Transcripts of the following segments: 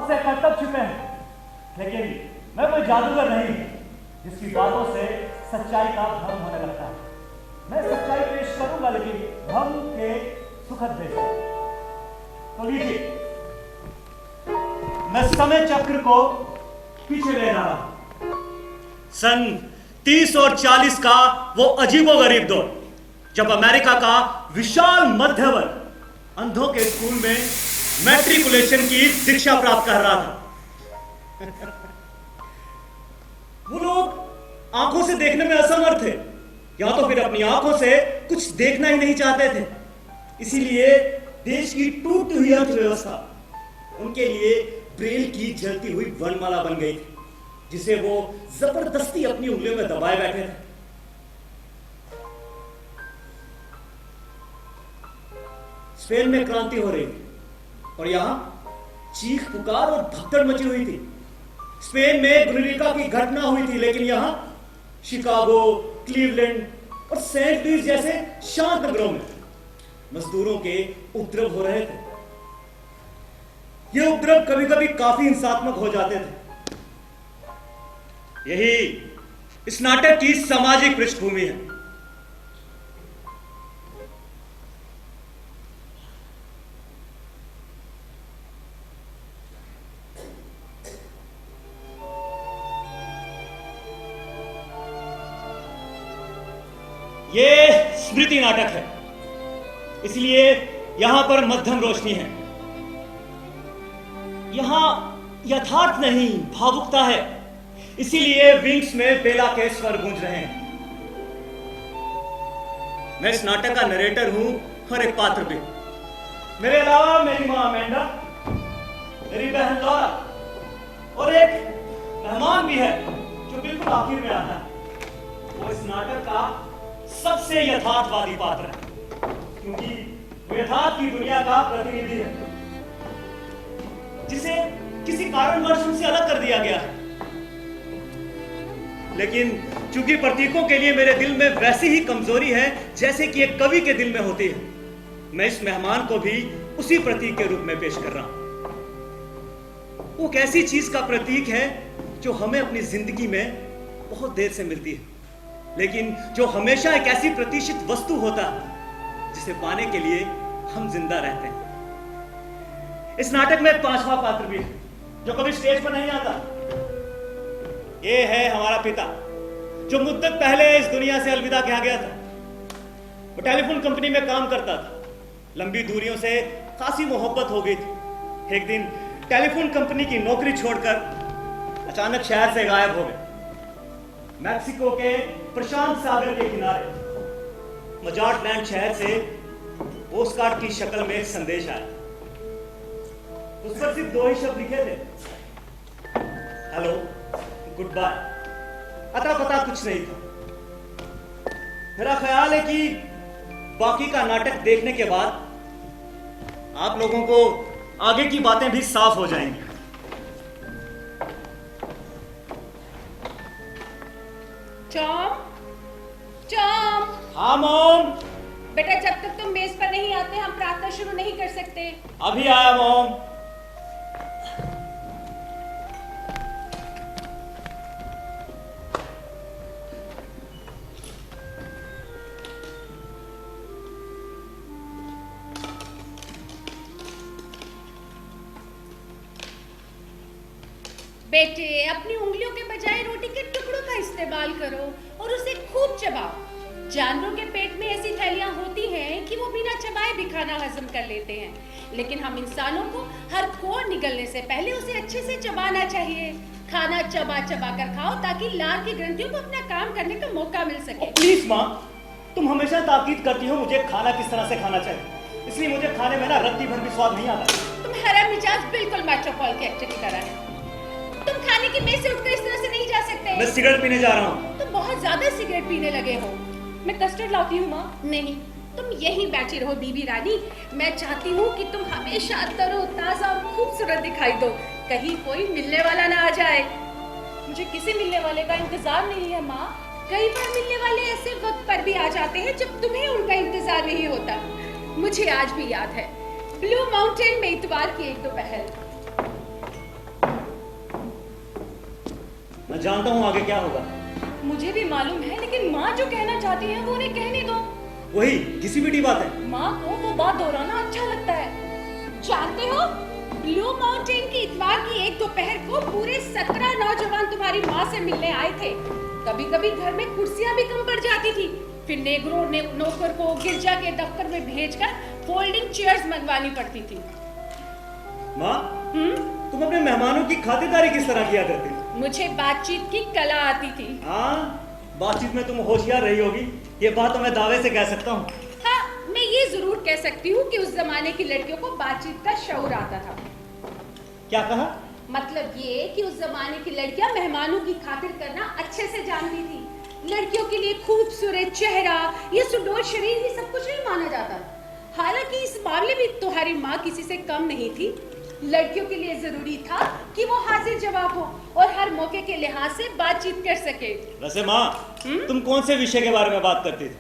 से करतब छुपे हैं, लेकिन मैं कोई जादूगर नहीं जिसकी बातों से सच्चाई का भ्रम होने लगता है। मैं सच्चाई पेश करूंगा, लेकिन भ्रम के सुखद भेष। तो लीजिए, मैं समय चक्र को पीछे ले जा रहा हूं। सन 30 और 40 का वो अजीबोगरीब दौर, जब अमेरिका का विशाल मध्य वर्ग अंधों के स्कूल में मैट्रिकुलेशन की दीक्षा प्राप्त कर रहा था। वो लोग आंखों से देखने में असमर्थ थे, या तो फिर अपनी आंखों से कुछ देखना ही नहीं चाहते थे। इसीलिए देश की टूटी हुई अर्थव्यवस्था उनके लिए ब्रेल की जलती हुई वर्णमाला बन गई थी, जिसे वो जबरदस्ती अपनी उंगलियों में दबाए बैठे थे। स्पेन में क्रांति हो रही थी और यहां चीख पुकार और भगदड़ मची हुई थी। स्पेन में गुर्रिका की घटना हुई थी, लेकिन यहां शिकागो, क्लीवलैंड और सेंट लुइस जैसे शांत नगरों में मजदूरों के उपद्रव हो रहे थे। ये उपद्रव कभी कभी काफी हिंसात्मक हो जाते थे। यही इस नाटक की सामाजिक पृष्ठभूमि है। ये स्मृति नाटक है, इसलिए यहां पर मध्यम रोशनी है। यहां यथार्थ नहीं, भावुकता है, इसीलिए विंग्स में बेला के स्वर गूंज रहे हैं। मैं इस नाटक का नरेटर हूं और एक पात्र भी। मेरे अलावा मेरी मां अमेंडा, मेरी बहन लॉरा और एक मेहमान भी है जो बिल्कुल आखिर में आता है। वो इस नाटक का सबसे यथार्थवादी पात्र है, क्योंकि वो यथार्थ की दुनिया का प्रतिनिधि है, जिसे किसी कारणवश उनसे अलग कर दिया गया है। लेकिन चूंकि प्रतीकों के लिए मेरे दिल में वैसी ही कमजोरी है जैसे कि एक कवि के दिल में होती है, मैं इस मेहमान को भी उसी प्रतीक के रूप में पेश कर रहा हूं। वो एक ऐसी चीज का प्रतीक है जो हमें अपनी जिंदगी में बहुत देर से मिलती है, लेकिन जो हमेशा एक ऐसी प्रतिष्ठित वस्तु होता है जिसे पाने के लिए हम जिंदा रहते हैं। इस नाटक में एक पांचवा पात्र भी है जो कभी स्टेज पर नहीं आता। ये है हमारा पिता, जो मुद्दत पहले इस दुनिया से अलविदा कहा गया था। वो टेलीफोन कंपनी में काम करता था। लंबी दूरियों से खासी मोहब्बत हो गई थी। एक दिन टेलीफोन कंपनी की नौकरी छोड़कर अचानक शहर से गायब हो गए। मैक्सिको के प्रशांत सागर के किनारे मजाटलैंड शहर से पोस्टकार्ड की शक्ल में एक संदेश आया। उस पर सिर्फ 2 ही शब्द लिखे थे, हेलो, गुड बाय। अता पता कुछ नहीं था। मेरा ख्याल है कि बाकी का नाटक देखने के बाद आप लोगों को आगे की बातें भी साफ हो जाएंगी। टॉम, हाँ मॉम। बेटा, जब तक तुम मेज पर नहीं आते हम प्रार्थना शुरू नहीं कर सकते। अभी आया मॉम। बेटे, अपनी उंगलियों के बजाय रोटी के टुकड़ों का इस्तेमाल करो और उसे खूब चबाओ। जानवरों के पेट में ऐसी थैलियां होती हैं कि वो बिना चबाए भी खाना हजम कर लेते हैं, लेकिन हम इंसानों को हर कोर निगलने से पहले उसे अच्छे से चबाना चाहिए। खाना चबा चबा कर खाओ ताकि लार की ग्रंथियों को अपना काम करने का मौका मिल सके। प्लीज माँ, तुम हमेशा ताकीद करती हो मुझे खाना किस तरह से खाना चाहिए, इसलिए मुझे खाने में ना रत्ती भर भी स्वाद नहीं आता। तुम्हारा मिजाज बिल्कुल मेट्रोपॉल के एक्टर की तरह है। तुम खाने की मेज से उठकर इस तरह से नहीं जा सकते। मैं सिगरेट पीने जा रहा हूँ। तुम बहुत ज्यादा सिगरेट पीने लगे हो। मैं कस्टर्ड लाती हूँ माँ। नहीं, तुम यहीं बैठी रहो बीबी रानी। मैं चाहती हूँ कि तुम हमेशा तरोताजा और खूबसूरत दिखाई दो, कहीं कोई मिलने वाला ना आ जाए। मुझे किसी मिलने वाले का इंतजार नहीं है माँ। कई बार मिलने वाले ऐसे वक्त पर भी आ जाते हैं जब तुम्हें उनका इंतजार नहीं होता। मुझे आज भी याद है, ब्लू माउंटेन में इतवार की एक दोपहर। मैं जानता हूँ आगे क्या होगा। मुझे भी मालूम है, लेकिन माँ जो कहना चाहती है वो उन्हें कहने दो। वही घिसी पिटी बात है। माँ को वो बात दोहराना अच्छा लगता है। जानते हो, ब्लू माउंटेन की इतवार की एक दोपहर को पूरे 17 नौजवान तुम्हारी माँ से मिलने आए थे। कभी कभी घर में कुर्सियां भी कम पड़ जाती थी, फिर नेगरों ने नौकर को गिरजा के दफ्तर में भेजकर फोल्डिंग चेयर्स मंगवानी पड़ती थी। माँ, तुम अपने मेहमानों की खातिरदारी किस तरह किया करती? मुझे बातचीत की कला आती थी। हाँ, बातचीत में तुम होशियार रही होगी, ये बात तो मैं दावे से कह सकता हूँ। हाँ, मैं ये जरूर कह सकती हूँ कि उस जमाने की लड़कियों को बातचीत का शौर आता था। क्या कहा? मतलब ये कि उस जमाने की लड़कियां मेहमानों की खातिर करना अच्छे से जानती थी। लड़कियों के लिए खूबसूरत चेहरा या सुडौल शरीर ही सब कुछ नहीं माना जाता। हालांकि इस मामले में तुम्हारी माँ किसी से कम नहीं थी। लड़कियों के लिए जरूरी था कि वो हाजिर जवाब हो और हर मौके के लिहाज से बातचीत कर सके। वैसे माँ, तुम कौन से विषय के बारे में बात करती थी?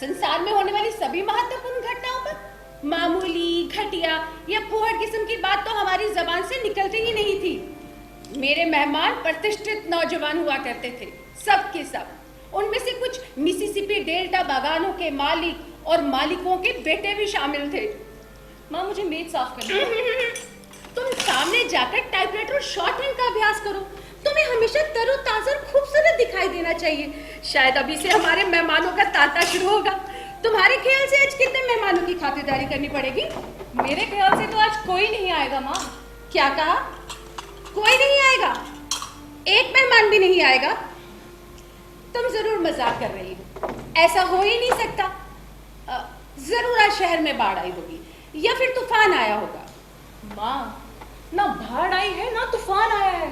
संसार में होने वाली सभी महत्वपूर्ण घटनाओं पर। मामूली, घटिया या फुहड़ किस्म की बात तो हमारी जबान से निकलती ही नहीं थी। मेरे मेहमान प्रतिष्ठित नौजवान हुआ करते थे, सब के सब। उनमें से कुछ मिसिसिपी डेल्टा बागानों के मालिक और मालिकों के बेटे भी शामिल थे। माँ, मुझे मेज साफ करना है। तुम सामने जाकर टाइपराइटर और शॉर्टहैंड का अभ्यास करो। तुम्हें हमेशा तरोताजा और खूबसूरत दिखाई देना चाहिए। शायद अभी से हमारे मेहमानों का तांता शुरू होगा। तुम्हारे ख्याल से आज कितने मेहमानों की खातिरदारी करनी पड़ेगी? मेरे ख्याल से तो आज कोई नहीं आएगा माँ। क्या कहा? कोई नहीं आएगा? एक मेहमान भी नहीं आएगा? तुम जरूर मजाक कर रही हो। ऐसा हो ही नहीं सकता। जरूर आज शहर में बाढ़ आई होगी या फिर तूफान आया होगा। माँ, ना बाढ़ आई है ना तूफान आया है।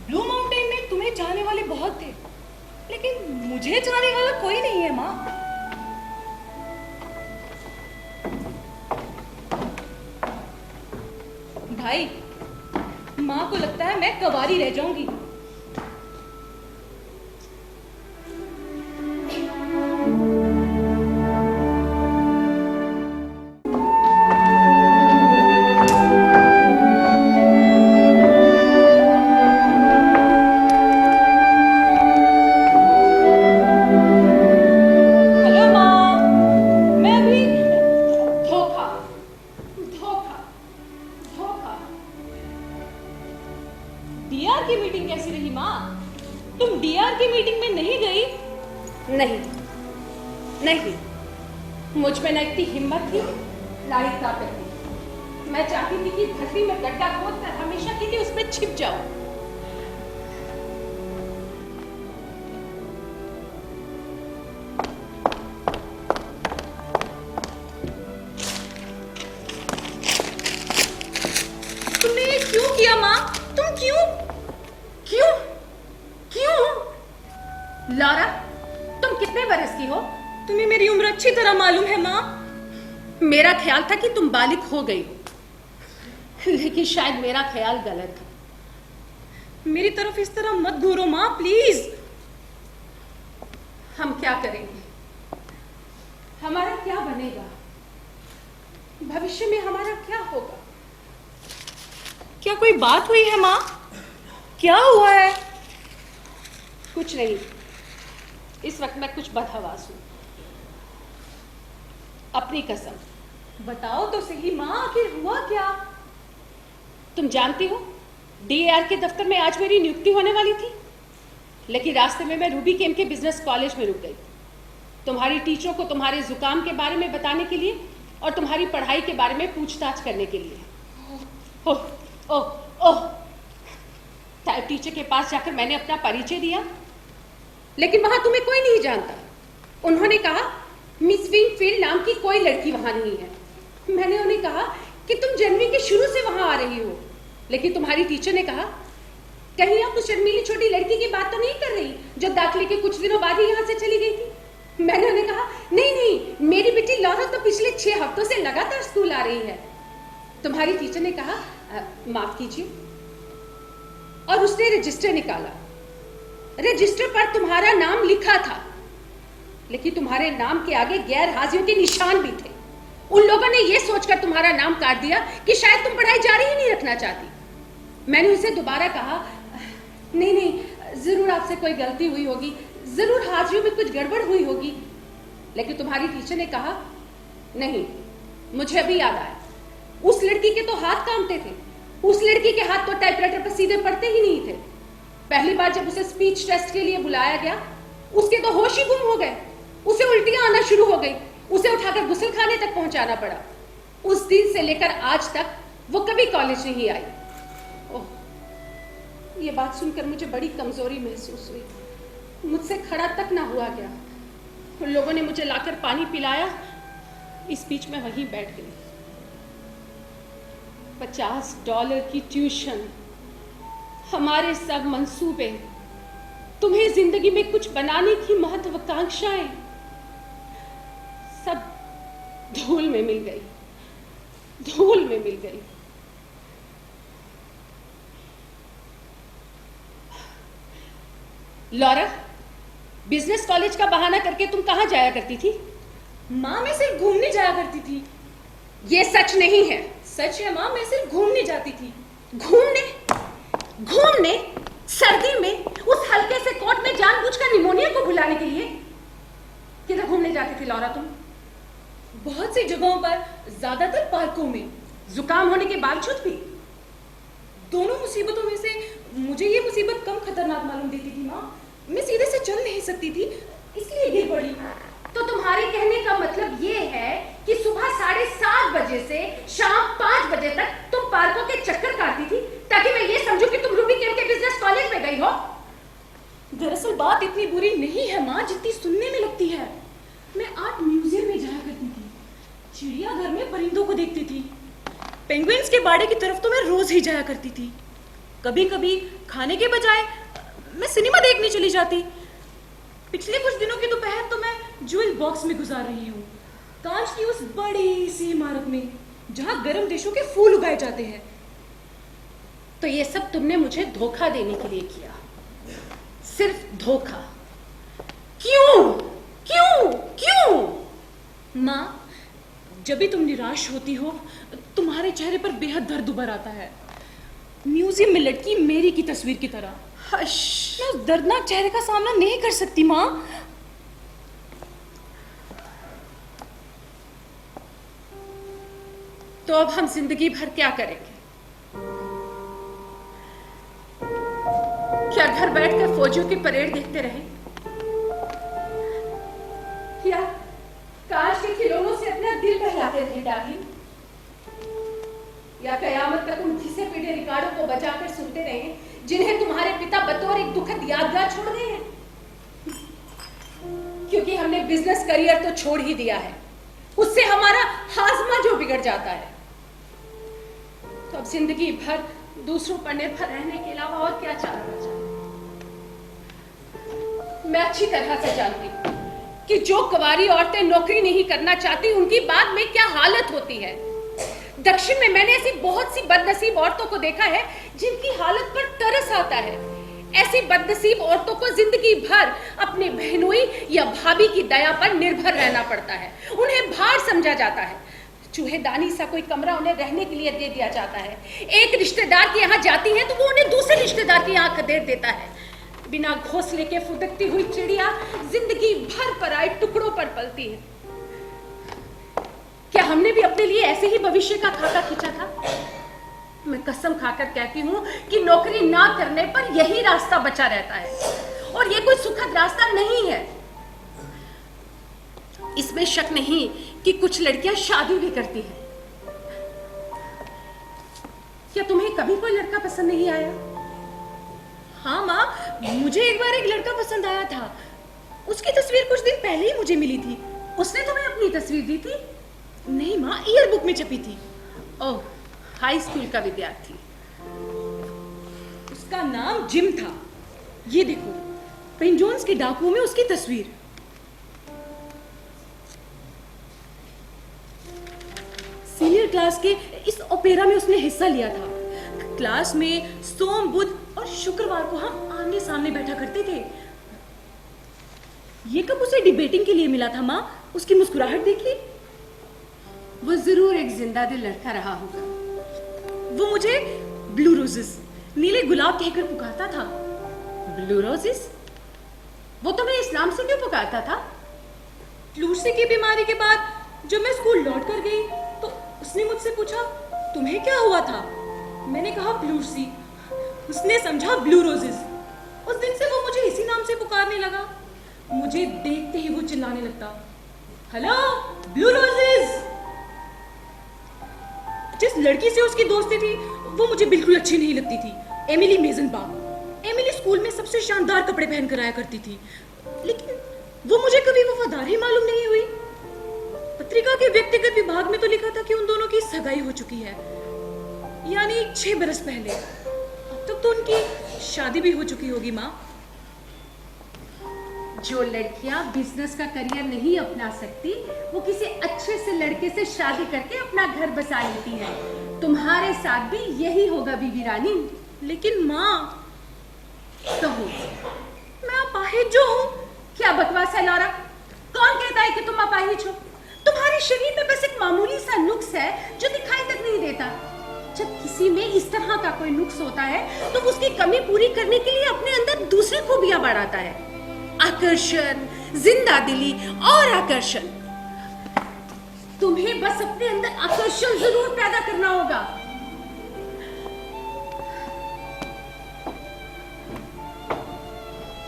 ब्लू माउंटेन में तुम्हें चाहने वाले बहुत थे, लेकिन मुझे चाहने वाला कोई नहीं है माँ। भाई, माँ को लगता है मैं कवारी रह जाऊंगी। डीआर की मीटिंग कैसी रही माँ? तुम डीआर की मीटिंग में नहीं गई? नहीं, नहीं, मुझ में न इतनी हिम्मत थी, ना ही ताकत थी। मैं चाहती थी कि धरती में गड्ढा खोदकर हमेशा के लिए उसमें छिप जाऊं। तुमने ये क्यों किया माँ? तुम क्यों? क्यों? क्यों? लॉरा, तुम कितने बरस की हो? तुम्हें मेरी उम्र अच्छी तरह मालूम है माँ। मेरा ख्याल था कि तुम बालिग हो गई हो, लेकिन शायद मेरा ख्याल गलत था। मेरी तरफ इस तरह मत घूरो माँ, प्लीज। हम क्या करेंगे? हमारा क्या बनेगा? भविष्य में हमारा क्या होगा? क्या कोई बात हुई है माँ? क्या हुआ है? कुछ नहीं, इस वक्त मैं कुछ बदहवास हूं। अपनी कसम। बताओ तो सही माँ, आखिर हुआ क्या? तुम जानती हो, डीआर के दफ्तर में आज मेरी नियुक्ति होने वाली थी, लेकिन रास्ते में मैं रूबी केम के बिजनेस कॉलेज में रुक गई। तुम्हारी टीचरों को तुम्हारे जुकाम के बारे में बताने के लिए और तुम्हारी पढ़ाई के बारे में पूछताछ करने के लिए। ओह ओह ओह, टाइप टीचर के पास जाकर मैंने अपना परिचय दिया, लेकिन वहां तुम्हें कोई नहीं जानता। उन्होंने कहा मिस विंगफील्ड नाम की कोई लड़की वहां नहीं है। मैंने उन्हें कहा कि तुम जनवरी के शुरू से वहां आ रही हो, लेकिन तुम्हारी टीचर ने कहा कहीं आप उस शर्मीली छोटी लड़की की बात तो नहीं कर रही जो दाखिले के कुछ दिनों बाद ही यहाँ से चली गई थी। मैंने उन्हें कहा नहीं नहीं, मेरी बेटी लॉरा तो पिछले 6 हफ्तों से लगातार स्कूल आ रही है। तुम्हारी टीचर ने कहा माफ कीजिए, और उसने रजिस्टर निकाला। रजिस्टर पर तुम्हारा नाम लिखा था, लेकिन तुम्हारे नाम के आगे गैर हाजिरों के निशान भी थे। उन लोगों ने यह सोचकर तुम्हारा नाम काट दिया कि शायद तुम पढ़ाई जारी ही नहीं रखना चाहती। मैंने उनसे दोबारा कहा नहीं नहीं, आपसे कोई गलती हुई होगी, जरूर हाजिरी में कुछ गड़बड़ हुई होगी, लेकिन तुम्हारी टीचर ने कहा नहीं। मुझे अभी याद आया, उस लड़की के तो हाथ कांपते थे, उस लड़की के हाथ तो टाइपराइटर पर सीधे पड़ते ही नहीं थे। पहली बार जब उसे स्पीच टेस्ट के लिए बुलाया गया, उसके तो होश ही गुम हो गए, उसे उल्टियां आना शुरू हो गई, उसे उठाकर गुस्लखाने तक पहुंचाना पड़ा। उस दिन से लेकर आज तक वो कभी कॉलेज नहीं आई। ओह, ये बात सुनकर मुझे बड़ी कमजोरी महसूस हुई, मुझसे खड़ा तक ना हुआ गया। उन लोगों ने मुझे लाकर पानी पिलाया, इस बीच में वहीं बैठ गई। $50 की ट्यूशन, हमारे सब मंसूबे, तुम्हें जिंदगी में कुछ बनाने की महत्वाकांक्षाएं, सब धूल में मिल गई, धूल में मिल गई। लॉरा, बिजनेस कॉलेज का बहाना करके तुम कहां जाया करती थी? माँ, मैं सिर्फ घूमने जाया करती थी। ये सच नहीं है। सच है माँ, मैं सिर्फ घूमने जाती थी। घूमने? घूमने? सर्दी में उस हल्के से कोट में जानबूझकर निमोनिया को भुलाने के लिए? किधर घूमने जाती थी लॉरा तुम? बहुत सी जगहों पर, ज्यादातर पार्कों में। जुकाम होने के बावजूद भी? दोनों मुसीबतों में से मुझे ये मुसीबत कम खतरनाक मालूम देती थी माँ। मैं सीधे से चल नहीं सकती थी, इसलिए गिर पड़ी। तो तुम्हारे कहने का मतलब ये है कि सुबह 7:30 बजे से शाम 5 बजे तक तुम पार्कों के चक्कर काटती थी, ताकि मैं ये समझूं कि तुम रूबी केम के बिजनेस कॉलेज में गई हो? दरअसल बात इतनी बुरी नहीं है माँ जितनी सुनने में लगती है। मैं आर्ट म्यूजियम में जाया करती थी, चिड़ियाघर में परिंदों को देखती थी, पेंगुइन्स के बाड़े की तरफ तो मैं रोज ही जाया करती थी। कभी कभी खाने के बजाय मैं सिनेमा देखने चली जाती। पिछले कुछ दिनों की दोपहर तो मैं ज्वेल बॉक्स में गुजार रही हूँ, कांच की उस बड़ी सी इमारत में जहाँ गर्म देशों के फूल उगाए जाते हैं। तो ये सब तुमने मुझे धोखा देने के लिए किया, सिर्फ धोखा। क्यों? क्यों? क्यों? माँ, जब भी तुम निराश होती हो, तुम्हारे चेहरे पर बेहद दर्द उभर आता है, म्यूजियम में लटकी मेरी की तस्वीर की तरह। हश! मैं उस दर्दनाक चेहरे का सामना नहीं कर सकती माँ। तो अब हम जिंदगी भर क्या करेंगे? क्या घर बैठकर फौजियों की परेड देखते रहे? क्या कांच के खिलौनों से अपना दिल बहलाते रहे डार्लिंग? या कयामत तक उन घिसे पीटे रिकॉर्डों को बचाकर सुनते रहे जिन्हें तुम्हारे पिता बतौर एक दुखद यादगार छोड़ गए हैं? क्योंकि हमने बिजनेस करियर तो छोड़ ही दिया है, उससे हमारा हाजमा जो बिगड़ जाता है, तो अब जिंदगी भर दूसरों पर निर्भर रहने के अलावा और क्या चारा बचा? मैं अच्छी तरह से जानती हूँ कि जो कुंवारी औरतें नौकरी नहीं करना चाहती उनकी बाद में क्या हालत होती है। दक्षिण में मैंने ऐसी बहुत सी बदनसीब औरतों को देखा है जिनकी हालत पर तरस आता है। ऐसी बदनसीब औरतों को जिंदगी भर अपने बहनोई या भाभी की दया पर निर्भर रहना पड़ता है, उन्हें भार समझा जाता है। चूहेदानी सा कोई कमरा उन्हें रहने के लिए दे दिया जाता है। एक रिश्तेदार के यहाँ जाती है तो वो उन्हें दूसरे रिश्तेदार के यहाँ खदेड़ देता है। बिना घोंसले के फुदकती हुई चिड़िया जिंदगी भर पराए टुकड़ों पर पलती है। क्या हमने भी अपने लिए ऐसे ही भविष्य का खाका खींचा था? मैं कसम खाकर कहती हूँ कि नौकरी ना करने पर यही रास्ता बचा रहता है, और ये कोई सुखद रास्ता नहीं है। इसमें शक नहीं कि कुछ लड़कियां शादी भी करती हैं। क्या तुम्हें कभी कोई लड़का पसंद नहीं आया? हाँ माँ, मुझे एक बार एक लड़का पसंद आया था। उसकी तस्वीर कुछ दिन पहले ही मुझे मिली थी। उसने तुम्हें अपनी तस्वीर दी थी? नहीं माँ, ईयर बुक में छपी थी। ओह, हाई स्कूल का विद्यार्थी। उसका नाम जिम था। ये देखो, पेन जोन्स के डाकुओं में उसकी तस्वीर। सीनियर क्लास के इस ओपेरा में उसने हिस्सा लिया था। क्लास में सोम, बुध और शुक्रवार को हम आमने सामने बैठा करते थे। ये कब उसे डिबेटिंग के लिए मिला था माँ? उसकी मुस्कुराहट देखी। वो जरूर एक जिंदा दिल लड़का रहा होगा। वो मुझे ब्लू रोजेस, नीले गुलाब कहकर पुकारता था। Blue roses? वो तुम्हें इस नाम से क्यों पुकारता था? प्लूसी की बीमारी के बाद जब मैं स्कूल लौट कर गई तो उसने मुझसे पूछा तुम्हें क्या हुआ था। मैंने कहा प्लूसी। उसने समझा ब्लू रोजेस। उस दिन से वो मुझे इसी नाम से पुकारने लगा। मुझे देखते ही वो चिल्लाने लगता, हेलो ब्लू रोजेस। जिस लड़की से उसकी दोस्ती थी वो मुझे बिल्कुल अच्छी नहीं लगती थी, एमिली मेजनबाग। एमिली स्कूल में सबसे शानदार कपड़े पहन कर आया करती थी, लेकिन वो मुझे कभी वफादार ही मालूम नहीं हुई। पत्रिका के व्यक्तिगत विभाग में तो लिखा था कि उन दोनों की सगाई हो चुकी है, यानी 6 बरस पहले। अब तक तो उनकी शादी भी हो चुकी होगी माँ। जो लड़कियां बिजनेस का करियर नहीं अपना सकती वो किसी अच्छे से लड़के से शादी करके अपना घर बसा लेती हैं। तुम्हारे साथ भी यही होगा बीबी रानी। लेकिन माँ, कहो, मैं अपाहिज जो हूँ? क्या बकवास है लौरा? कौन कहता है कि तुम अपाहिज हो? तुम्हारे शरीर में बस एक मामूली सा नुक्स है जो दिखाई तक नहीं देता। जब किसी में इस तरह का कोई नुक्स होता है तो उसकी कमी पूरी करने के लिए अपने अंदर दूसरी खूबियां बढ़ाता है। आकर्षण, जिंदादिली और आकर्षण। तुम्हें बस अपने अंदर आकर्षण जरूर पैदा करना होगा।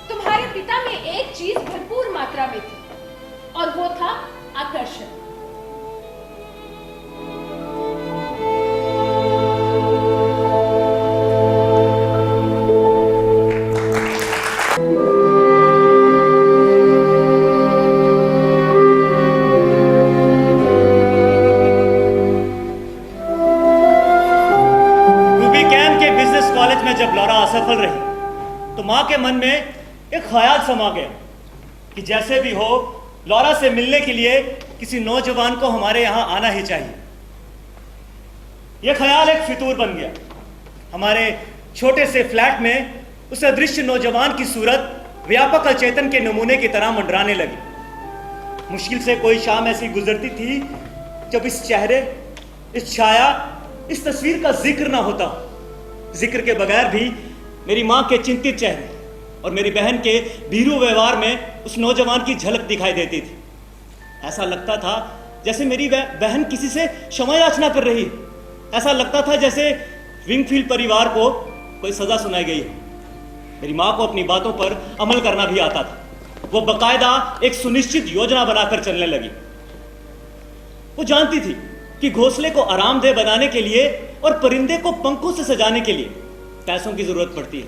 तुम्हारे पिता में एक चीज भरपूर मात्रा में थी और वो था आकर्षण। जब लौरा असफल रही तो मां के मन में एक ख्याल समा गया कि जैसे भी हो लौरा से मिलने के लिए किसी नौजवान को हमारे यहां आना ही चाहिए। यह ख्याल एक फितूर बन गया। हमारे छोटे से फ्लैट में उस अदृश्य नौजवान की सूरत व्यापक अचेतन के नमूने की तरह मंडराने लगी। मुश्किल से कोई शाम ऐसी गुजरती थी जब इस चेहरे, इस छाया, इस तस्वीर का जिक्र ना होता। जिक्र के बगैर भी मेरी मां के चिंतित चेहरे और मेरी बहन के भीरू व्यवहार में उस नौजवान की झलक दिखाई देती थी। ऐसा लगता था जैसे मेरी बहन किसी से क्षमा याचना कर रही है। ऐसा लगता था जैसे विंगफील्ड परिवार को कोई सजा सुनाई गई है। मेरी मां को अपनी बातों पर अमल करना भी आता था। वो बकायदा एक सुनिश्चित योजना बनाकर चलने लगी। वो जानती थी कि घोंसले को आरामदेह बनाने के लिए और परिंदे को पंखों से सजाने के लिए पैसों की जरूरत पड़ती है।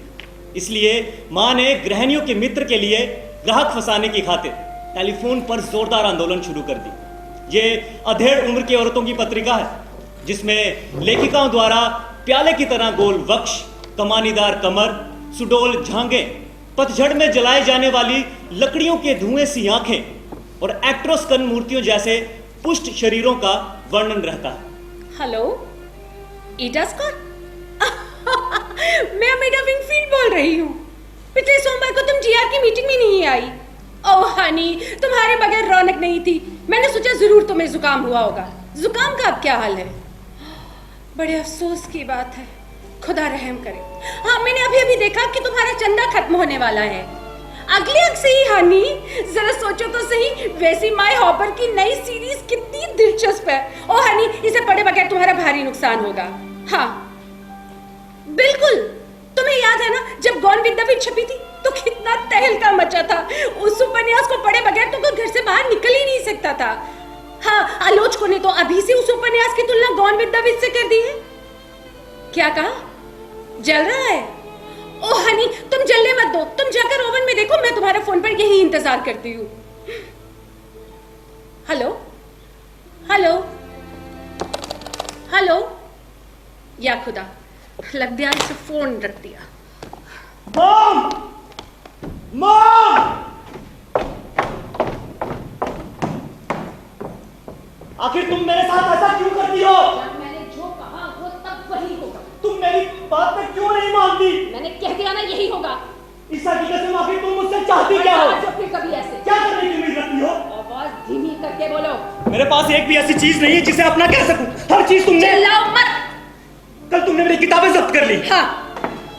इसलिए मां ने गृहिणियों के मित्र के लिए ग्राहक फंसाने की खातिर टेलीफोन पर जोरदार आंदोलन शुरू कर दी। ये अधेड़ उम्र की औरतों की पत्रिका है जिसमें लेखिकाओं द्वारा प्याले की तरह गोल वक्ष, कमानीदार कमर, सुडोल झांगे, पतझड़ में जलाए जाने वाली लकड़ियों के धुएं सी आंखें और एक्ट्रोस्कन मूर्तियों जैसे पुष्ट शरीरों का वर्णन रहता है। हेलो, ईटा स्कॉट? मैं अमीडा विंगफील्ड बोल रही हूँ। पिछले सोमवार को तुम जीआर की मीटिंग में नहीं आई। ओह हनी, तुम्हारे बगैर रौनक नहीं थी। मैंने सोचा जरूर तुम्हें जुकाम हुआ होगा। जुकाम का अब क्या हाल है? बड़े अफसोस की बात है, खुदा रहम करे। हाँ, मैंने अभी अभी देखा कि तुम्हारा चंदा खत्म होने वाला है। अगले अंक से ही हनी, जरा सोचो तो सही, वैसी माय हॉपर की नई सीरीज कितनी दिलचस्प है। ओ हनी, इसे पढ़े बगैर तुम्हारा भारी नुकसान होगा। हाँ बिल्कुल, तुम्हें याद है ना जब गॉन विद द विंड छपी थी तो कितना तहलका मचा था। उस उपन्यास को पढ़े बगैर तो कोई घर से बाहर निकल ही नहीं सकता था। हाँ, आलोचकों ने तो अभी से उस उपन्यास की तुलना गॉन विद द विंड से कर दी है। क्या कहा? जल रहा है? ओ हनी, तुम जलने मत दो, तुम जाकर ओवन में देखो, मैं तुम्हारे फोन पर यही इंतजार करती हूँ। हेलो हेलो हेलो, या खुदा, लग दिया, इसे फोन रख दिया। मॉम! मॉम! आखिर तुम मेरे साथ ऐसा क्यों करती हो? मैंने जो कहा वो तब वही होगा। तुम मेरी बात पे क्यों नहीं मानती? मैंने कह दिया ना, यही होगा। इस हकीकत से आखिर तुम मुझसे चाहती क्या हो? जो फिर कभी ऐसे क्या करने की उम्मीद रखती हो? आवाज धीमी करके बोलो। मेरे पास एक भी ऐसी चीज नहीं है जिसे अपना कह सकूं। हर चीज तुमने। चिल्लाओ मत। कल तुमने मेरी किताबें जब्त कर ली। हाँ,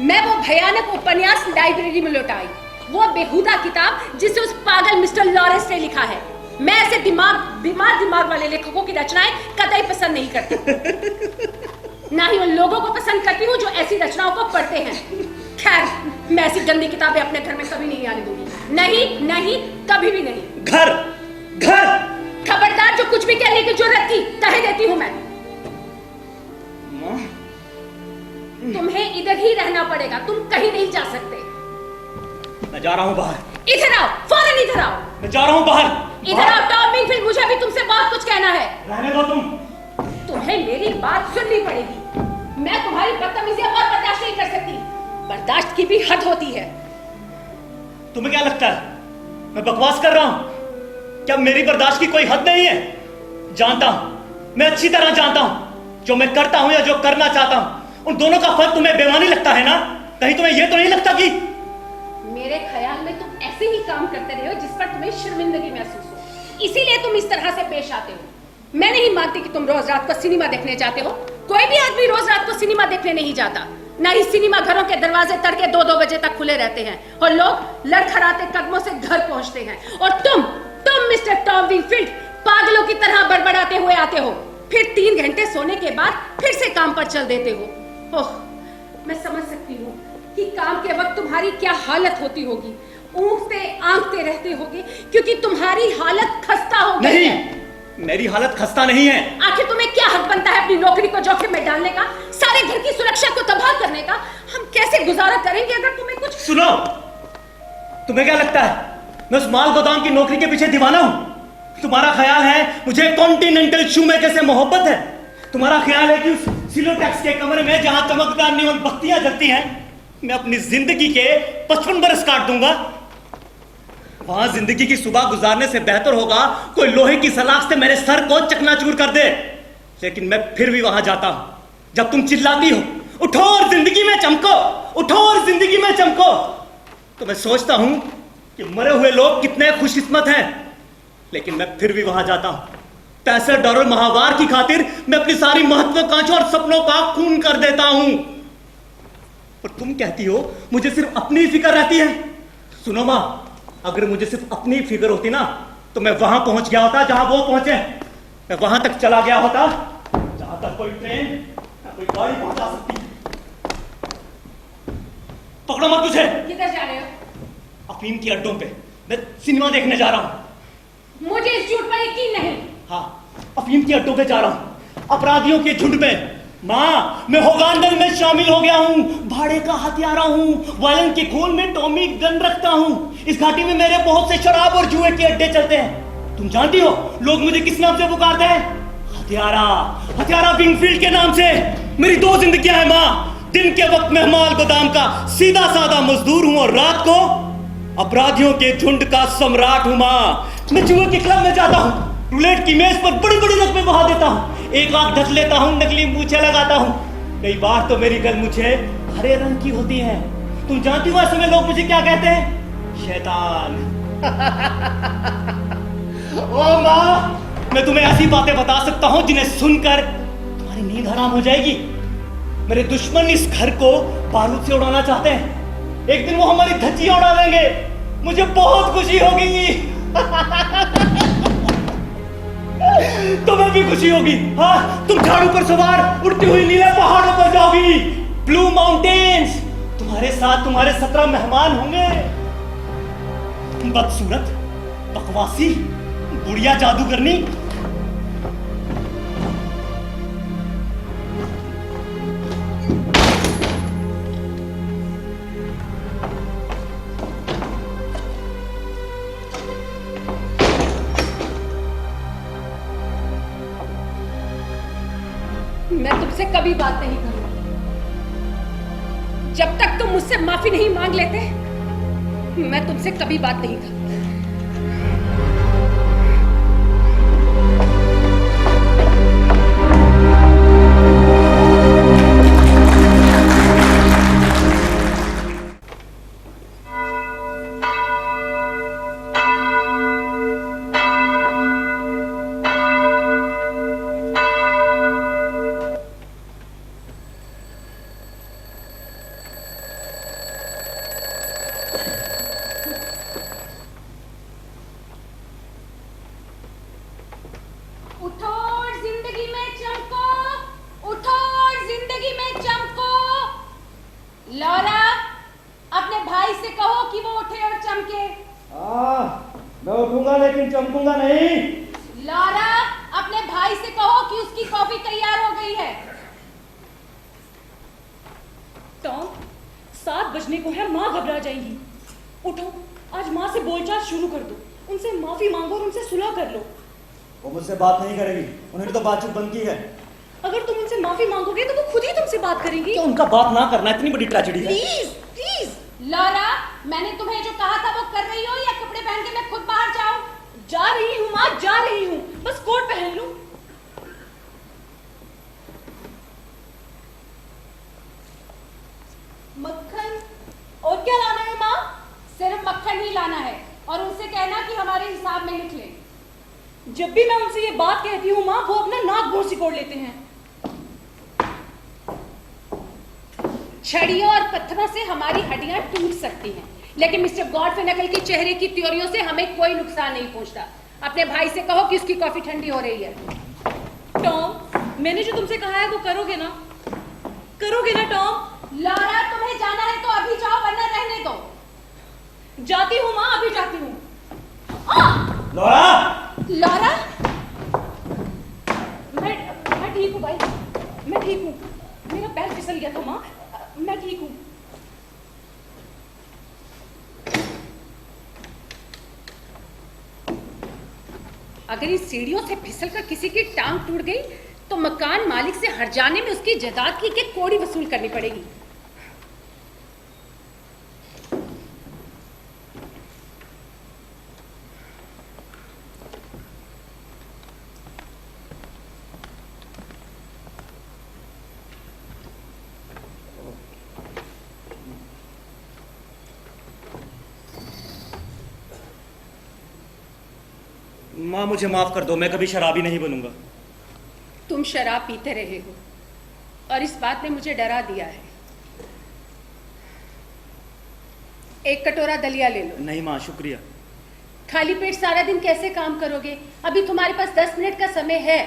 मैं वो भयानक उपन्यास लाइब्रेरी में लौटाई, वो बेहुदा किताब जिसे उस पागल मिस्टर लॉरेंस ने लिखा है। मैं ऐसे बीमार दिमाग वाले लेखकों की रचनाएं कतई पसंद नहीं करती, ना ही उन लोगों को पसंद करती हूँ जो ऐसी रचनाओं को पढ़ते हैं। खैर, मैं ऐसी गंदी किताबें अपने घर में कभी नहीं आने दूंगी। नहीं नहीं, कभी भी नहीं। घर घर खबरदार, जो कुछ भी कहने की जरूरत थी कह देती हूँ मैं। माँ, तुम्हें इधर ही रहना पड़ेगा, तुम कहीं नहीं जा सकते। मैं जा रहा हूँ बाहर। इधर आओ, फौरन इधर आओ। मैं जा रहा हूँ बाहर। इधर आओ टॉम विंगफील्ड, मुझे भी तुमसे बहुत कुछ कहना है। रहने दो तुम। तुम्हें मेरी बात सुननी पड़ेगी। मैं तुम्हारी बदतमीजी और बर्दाश्त नहीं कर सकती। बर्दाश्त की भी हद होती है। तुम्हें क्या लगता है मैं बकवास कर रहा हूँ? क्या मेरी बर्दाश्त की कोई हद नहीं है? जानता हूं, मैं अच्छी तरह जानता हूं जो मैं करता हूं या जो करना चाहता हूं, उन दोनों का फर्क तुम्हें बेईमानी लगता है ना? कहीं तुम्हें यह तो नहीं लगता कि मेरे ख्याल में तुम ऐसे ही काम करते रहे हो जिस पर तुम्हें शर्मिंदगी महसूस हो, इसीलिए तुम इस तरह से पेश आते हो। मैं नहीं मानती कि तुम रोज रात को सिनेमा देखने जाते हो। कोई भी आदमी रोज रात को सिनेमा देखने नहीं जाता। ना ही सिनेमा घरों के दरवाजे तड़के 2-2 बजे तक खुले रहते हैं और लोग लड़खड़ाते कदमों से घर पहुंचते हैं। और तुम मिस्टर टॉम विंगफील्ड पागलों की तरह बड़बड़ाते हुए आते हो, फिर 3 घंटे सोने के बाद फिर से काम पर चल देते हो। ओह, मैं समझ सकती हूँ कि काम के वक्त तुम्हारी क्या हालत होती होगी। ऊँघते आंखते रहते होगे क्योंकि तुम्हारी हालत खस्ता हो गई है। मेरी हालत खस्ता नहीं है। आखिर तुम्हें क्या हक बनता है अपनी नौकरी को जोखिम में डालने का, सारे घर की सुरक्षा को तबाह करने का? हम कैसे गुजारा करेंगे अगर तुम्हें कुछ... सुनो, तुम्हें क्या लगता है मैं उस माल गोदाम की नौकरी के पीछे दीवाना हूं? तुम्हारा ख्याल है मुझे कॉन्टिनेंटल शूमेकर से मोहब्बत है? तुम्हारा ख्याल है कि उस सिलोटैक्स के कमरे में जहां चमकदार नियॉन बत्तियां जलती हैं मैं अपनी जिंदगी के 55 बरस काट दूंगा? वहां जिंदगी की सुबह गुजारने से बेहतर होगा कोई लोहे की सलाख से मेरे सर को चकनाचूर कर दे। लेकिन मैं फिर भी वहां जाता हूं जब तुम चिल्लाती हो, उठो और जिंदगी में चमको, उठो और जिंदगी में चमको। तो मैं सोचता हूं कि मरे हुए लोग कितने खुशकिस्मत हैं, लेकिन मैं फिर भी वहां जाता हूं। $65 माहवार की खातिर मैं अपनी सारी महत्वाकांक्षा और सपनों का खून कर देता हूं। और तुम कहती हो मुझे सिर्फ अपनी फिक्र रहती है। सुनो मां, अगर मुझे सिर्फ अपनी फिक्र होती ना तो मैं वहां पहुंच गया होता जहां वो पहुंचे। मैं वहां तक चला गया होता जहां तक कोई ट्रेन या कोई गाड़ी पहुंचा सकती। पकड़ो मत मुझे। किधर जा रहे हो? अफीम के अड्डों पे मैं सिनेमा देखने जा रहा हूं। मुझे इस झूठ पर यकीन नहीं। हाँ, अफीम के अड्डों पे जा रहा हूं, अपराधियों के झुंड में। माँ, मैं होगांडल में शामिल हो गया हूँ, भाड़े का हथियारा हूँ, वायलन के खोल में टॉमी गन रखता हूँ। इस घाटी में मेरे बहुत से शराब और जुए के अड्डे चलते हैं। तुम जानती हो लोग मुझे किस नाम से पुकारते हैं? हथियारा, हथियारा विंगफील्ड के नाम से। मेरी 2 जिंदगियां हैं माँ। दिन के वक्त मैं माल गोदाम का सीधा साधा मजदूर हूँ और रात को अपराधियों के झुंड का सम्राट हूँ माँ। मैं जुए के क्लब में जाता हूँ, रूलेट की मेज पर बड़ी बड़ी रकमें बहा देता हूँ, एक आंख ढक लेता हूँ, नकली मूछें लगाता हूँ। कई बार तो मेरी गल मुझे हरे रंग की होती है। तुम जानती हो ऐसे में लोग मुझे क्या कहते हैं? शैतान। ओ माँ, मैं तुम्हें ऐसी बातें बता सकता हूँ जिन्हें सुनकर तुम्हारी नींद हराम हो जाएगी। मेरे दुश्मन इस घर को बारूद से उड़ाना चाहते हैं। एक दिन वो हमारी धज्जियां उड़ा देंगे, मुझे बहुत खुशी होगी। तुम्हें भी खुशी होगी। हाँ, तुम झाड़ू पर सवार उड़ती हुई नीले पहाड़ों पर जाओगी, ब्लू माउंटेन्स। तुम्हारे साथ तुम्हारे 17 मेहमान होंगे। बदसूरत, बकवासी, बुढ़िया जादूगरनी। मैं तुमसे कभी बात नहीं करूंगी जब तक तुम मुझसे माफी नहीं मांग लेते। मैं तुमसे कभी बात नहीं करूंगी। चमकूंगा लेकिन चमकूंगा नहीं। लॉरा, अपने भाई से कहो कि उसकी कॉफी तैयार हो गई है। टॉम, 7 बजने को है, माँ घबरा जाएंगी। उठो, आज माँ से बोलचाल शुरू कर दो, उनसे माफी मांगो और उनसे सुलह कर लो। वो मुझसे बात नहीं करेगी, उन्होंने तो बातचीत बंद की है। अगर तुम उनसे माफी मांगोगे तो वो खुद ही तुमसे बात करेंगी। क्या उनका बात ना करना इतनी बड़ी ट्रेजेडी है? Please please. लॉरा, मैंने तुम्हें जो कहा था वो कर रही हो या कपड़े पहन के मैं खुद बाहर जाऊं? जा रही हूँ माँ, जा रही हूँ, बस कोट पहन लूं। मक्खन और क्या लाना है माँ? सिर्फ मक्खन ही लाना है और उनसे कहना कि हमारे हिसाब में लिख लें। जब भी मैं उनसे ये बात कहती हूँ माँ, वो अपना नाक मुंह सिकोड़ लेते हैं। छड़ियों और पत्थरों से हमारी हड्डियां टूट सकती हैं, लेकिन मिस्टर गॉडफिनकल के चेहरे की थ्योरियों से हमें कोई नुकसान नहीं पहुंचता। अपने भाई से कहो कि उसकी कॉफी ठंडी हो रही है। टॉम, मैंने जो तुमसे कहा है वो करोगे ना? करोगे ना टॉम? लॉरा, तुम्हें जाना है तो अभी जाओ वरना रहने दो। जाती हूँ माँ, अभी जाती हूँ। लॉरा! लॉरा, मैं ठीक हूँ भाई, मैं ठीक हूँ। मेरा पैर फिसल गया था माँ, मैं ठीक हूँ। अगर इन सीढ़ियों से फिसलकर किसी की टांग टूट गई तो मकान मालिक से हट जाने में उसकी जायदाद की एक कौड़ी वसूल करनी पड़ेगी। माँ मुझे माफ कर दो, मैं कभी शराबी नहीं बनूंगा। तुम शराब पीते रहे हो और इस बात ने मुझे डरा दिया है। एक कटोरा दलिया ले लो। नहीं माँ, शुक्रिया। खाली पेट सारा दिन कैसे काम करोगे? अभी तुम्हारे पास 10 मिनट का समय है।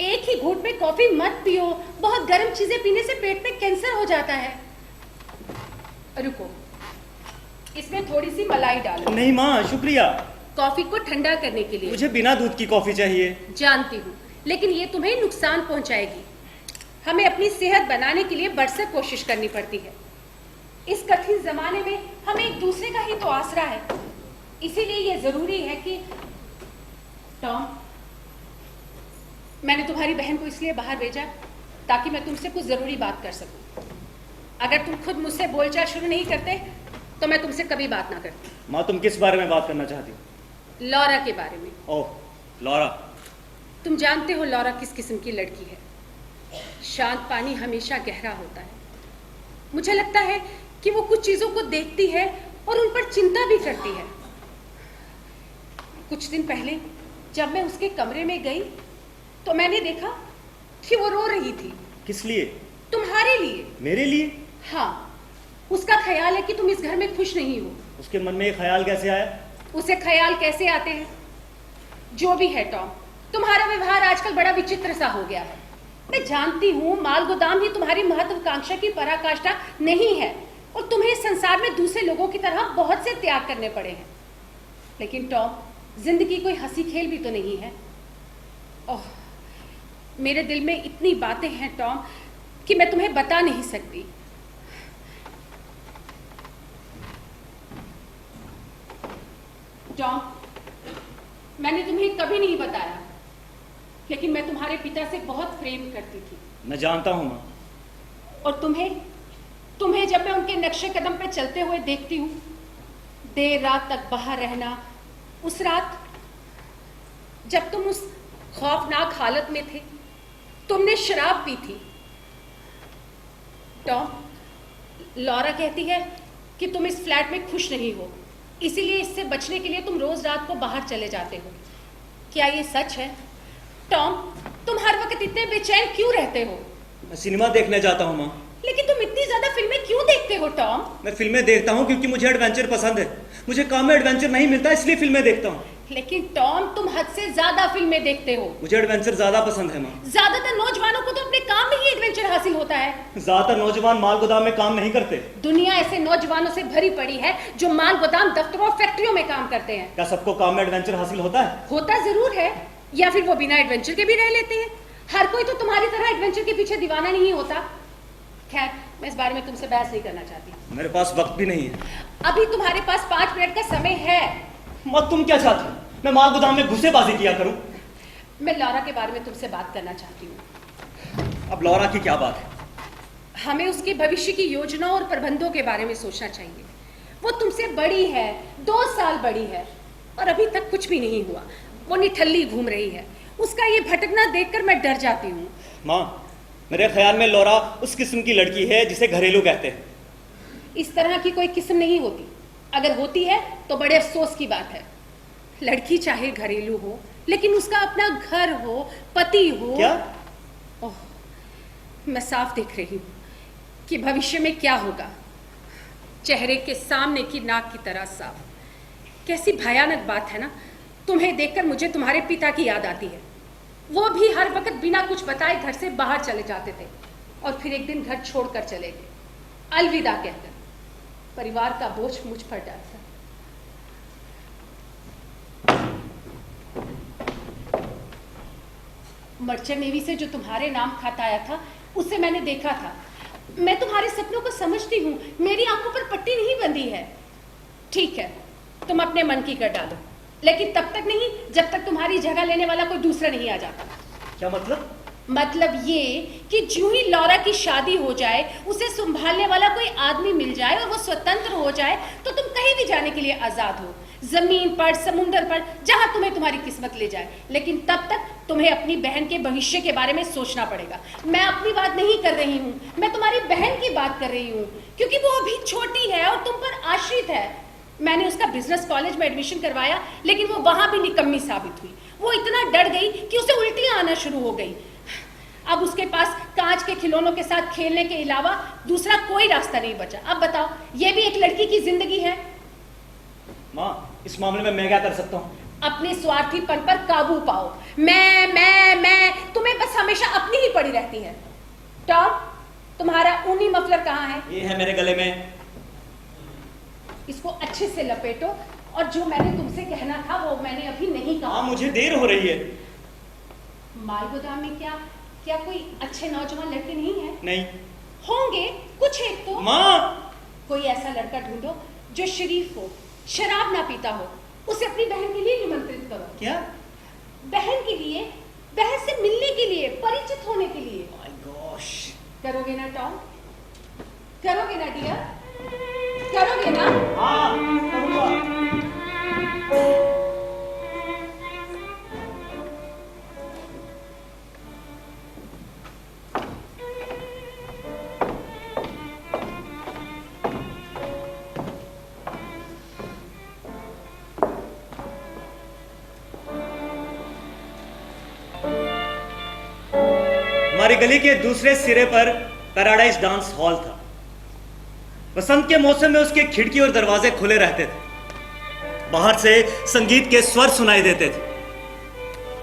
एक ही घूंट में कॉफी मत पियो, बहुत गर्म चीजें पीने से पेट में कैंसर हो जाता है। रुको, इसमें थोड़ी सी मलाई डालो। नहीं माँ, शुक्रिया। कॉफी को ठंडा करने के लिए। मुझे बिना दूध की कॉफी चाहिए। जानती हूँ, लेकिन ये तुम्हें नुकसान पहुंचाएगी। हमें अपनी सेहत बनाने के लिए बरसक कोशिश करनी पड़ती है। इस कठिन जमाने में हमें एक दूसरे का ही तो आसरा है। इसीलिए ये जरूरी है कि टॉम, मैंने तुम्हारी बहन को इसलिए बाहर भेजा ताकि मैं तुमसे कुछ जरूरी बात कर सकूं। अगर तुम खुद मुझसे बोलचाल शुरू नहीं करते तो मैं तुमसे कभी बात ना करती। माँ, तुम किस बारे में बात करना चाहती हो? लॉरा के बारे में। ओह, लॉरा। तुम जानते हो लॉरा किस किस्म की लड़की है। शांत पानी हमेशा गहरा होता है। मुझे लगता है कि वो कुछ चीजों को देखती है और उन पर चिंता भी करती है। कुछ दिन पहले जब मैं उसके कमरे में गई तो मैंने देखा कि वो रो रही थी। किस लिए? तुम्हारे लिए। मेरे लिए? हाँ, उसका ख्याल है कि तुम इस घर में खुश नहीं हो। उसके मन में ये ख्याल कैसे आया? उसे ख्याल कैसे आते हैं? जो भी है टॉम, तुम्हारा व्यवहार आजकल बड़ा विचित्र सा हो गया है। मैं जानती हूँ माल गोदाम ही तुम्हारी महत्वाकांक्षा की पराकाष्ठा नहीं है और तुम्हें संसार में दूसरे लोगों की तरह बहुत से त्याग करने पड़े हैं। लेकिन टॉम, जिंदगी कोई हंसी खेल भी तो नहीं है। ओह, मेरे दिल में इतनी बातें हैं टॉम कि मैं तुम्हें बता नहीं सकती। टॉम, मैंने तुम्हें कभी नहीं बताया, लेकिन मैं तुम्हारे पिता से बहुत प्रेम करती थी। मैं जानता हूँ माँ। और तुम्हें जब मैं उनके नक्शे कदम पे चलते हुए देखती हूँ, देर रात तक बाहर रहना, उस रात जब तुम उस खौफनाक हालत में थे, तुमने शराब पी थी। टॉम, लॉरा कहती है कि तुम इस फ्लैट में खुश नहीं हो, इसीलिए इससे बचने के लिए तुम रोज रात को बाहर चले जाते हो। क्या ये सच है? टॉम, तुम हर वक्त इतने बेचैन क्यों रहते हो? मैं सिनेमा देखने जाता हूँ माँ। लेकिन तुम इतनी ज्यादा फिल्में क्यों देखते हो टॉम? मैं फिल्में देखता हूँ क्योंकि मुझे एडवेंचर पसंद है। मुझे काम में एडवेंचर नहीं मिलता, इसलिए फिल्में देखता हूँ। लेकिन टॉम, तुम हद से ज्यादा फिल्में देखते हो। मुझे एडवेंचर ज्यादा पसंद है माँ। ज्यादातर नौजवानों को तो अपने काम में ही एडवेंचर हासिल होता है। ज्यादातर नौजवान माल गोदाम में काम नहीं करते। दुनिया ऐसे नौजवानों से भरी पड़ी है जो माल गोदाम, दफ्तरों और फैक्ट्रियों में काम करते हैं। क्या सबको काम में एडवेंचर हासिल होता है? होता जरूर है, या फिर वो बिना एडवेंचर के भी रह लेते हैं। हर कोई तो तुम्हारी तरह एडवेंचर के पीछे दीवाना नहीं होता। खैर, मैं इस बारे में तुमसे बहस नहीं करना चाहती। मेरे पास वक्त भी नहीं है। अभी तुम्हारे पास 5 मिनट का समय है। माँ, तुम क्या चाहती हो? मैं माल गोदाम में घुसेबाजी किया करूं? मैं लॉरा के बारे में तुमसे बात करना चाहती हूँ। अब लॉरा की क्या बात है? हमें उसके भविष्य की योजनाओं और प्रबंधों के बारे में सोचना चाहिए। वो तुमसे बड़ी है, 2 साल बड़ी है, और अभी तक कुछ भी नहीं हुआ। वो निठल्ली घूम रही है। उसका ये भटकना देखकर मैं डर जाती हूँ। माँ, मेरे ख्याल में लॉरा उस किस्म की लड़की है जिसे घरेलू कहते हैं। इस तरह की कोई किस्म नहीं होती। अगर होती है तो बड़े अफसोस की बात है। लड़की चाहे घरेलू हो, लेकिन उसका अपना घर हो, पति हो। क्या? ओह, मैं साफ देख रही हूँ कि भविष्य में क्या होगा। चेहरे के सामने की नाक की तरह साफ। कैसी भयानक बात है ना। तुम्हें देखकर मुझे तुम्हारे पिता की याद आती है। वो भी हर वक्त बिना कुछ बताए घर से बाहर चले जाते थे और फिर एक दिन घर छोड़कर चले गए, अलविदा कहकर। परिवार का बोझ मुझ पर डाला। मर्चेंट नेवी से जो तुम्हारे नाम खत आया था, उसे मैंने देखा था। मैं तुम्हारे सपनों को समझती हूँ। मेरी आंखों पर पट्टी नहीं बंधी है। ठीक है, तुम अपने मन की कर डालो, लेकिन तब तक नहीं जब तक तुम्हारी जगह लेने वाला कोई दूसरा नहीं आ जाता। क्या मतलब? मतलब ये कि जो ही लॉरा की शादी हो जाए, उसे संभालने वाला कोई आदमी मिल जाए और वो स्वतंत्र हो जाए, तो तुम कहीं भी जाने के लिए आजाद हो। जमीन पर, समुंदर पर, जहां तुम्हें तुम्हारी किस्मत ले जाए। लेकिन तब तक तुम्हें अपनी बहन के भविष्य के बारे में सोचना पड़ेगा। मैं अपनी बात नहीं कर रही हूँ, मैं तुम्हारी बहन की बात कर रही हूँ, क्योंकि वो अभी छोटी है और तुम पर आश्रित है। मैंने उसका बिजनेस कॉलेज में एडमिशन करवाया, लेकिन वो वहां भी निकम्मी साबित हुई। वो इतना डर गई कि उसे उल्टियां आना शुरू हो गई। अब उसके पास कांच के खिलौनों के साथ खेलने के अलावा दूसरा कोई रास्ता नहीं बचा। अब बताओ, ये भी एक लड़की की जिंदगी है। माँ, इस मामले में मैं क्या कर सकता हूँ? अपने स्वार्थीपन पर काबू पाओ। मैं तुम्हें बस हमेशा अपनी ही पड़ी रहती है। टॉम, तुम्हारा ऊनी मफलर कहाँ है? ये है मेरे गले में। इसको अच्छे से लपेटो, और जो मैंने तुमसे कहना था वो मैंने अभी नहीं कहा। हाँ, मुझे देर हो रही है। माल गोदाम में क्या कोई अच्छे नौजवान लड़के नहीं है? नहीं होंगे, कुछ एक तो। माँ, कोई ऐसा लड़का ढूंढो जो शरीफ हो, शराब ना पीता हो। उसे अपनी बहन के लिए निमंत्रित करो। क्या? बहन के लिए, बहन से मिलने के लिए, परिचित होने के लिए। My gosh. करोगे ना टॉम? करोगे ना डियर? करोगे ना? हाँ, करूँगा। हमारी गली के दूसरे सिरे पर पैराडाइज डांस हॉल था। बसंत के मौसम में उसके खिड़की और दरवाजे खुले रहते थे। बाहर से संगीत के स्वर सुनाई देते थे।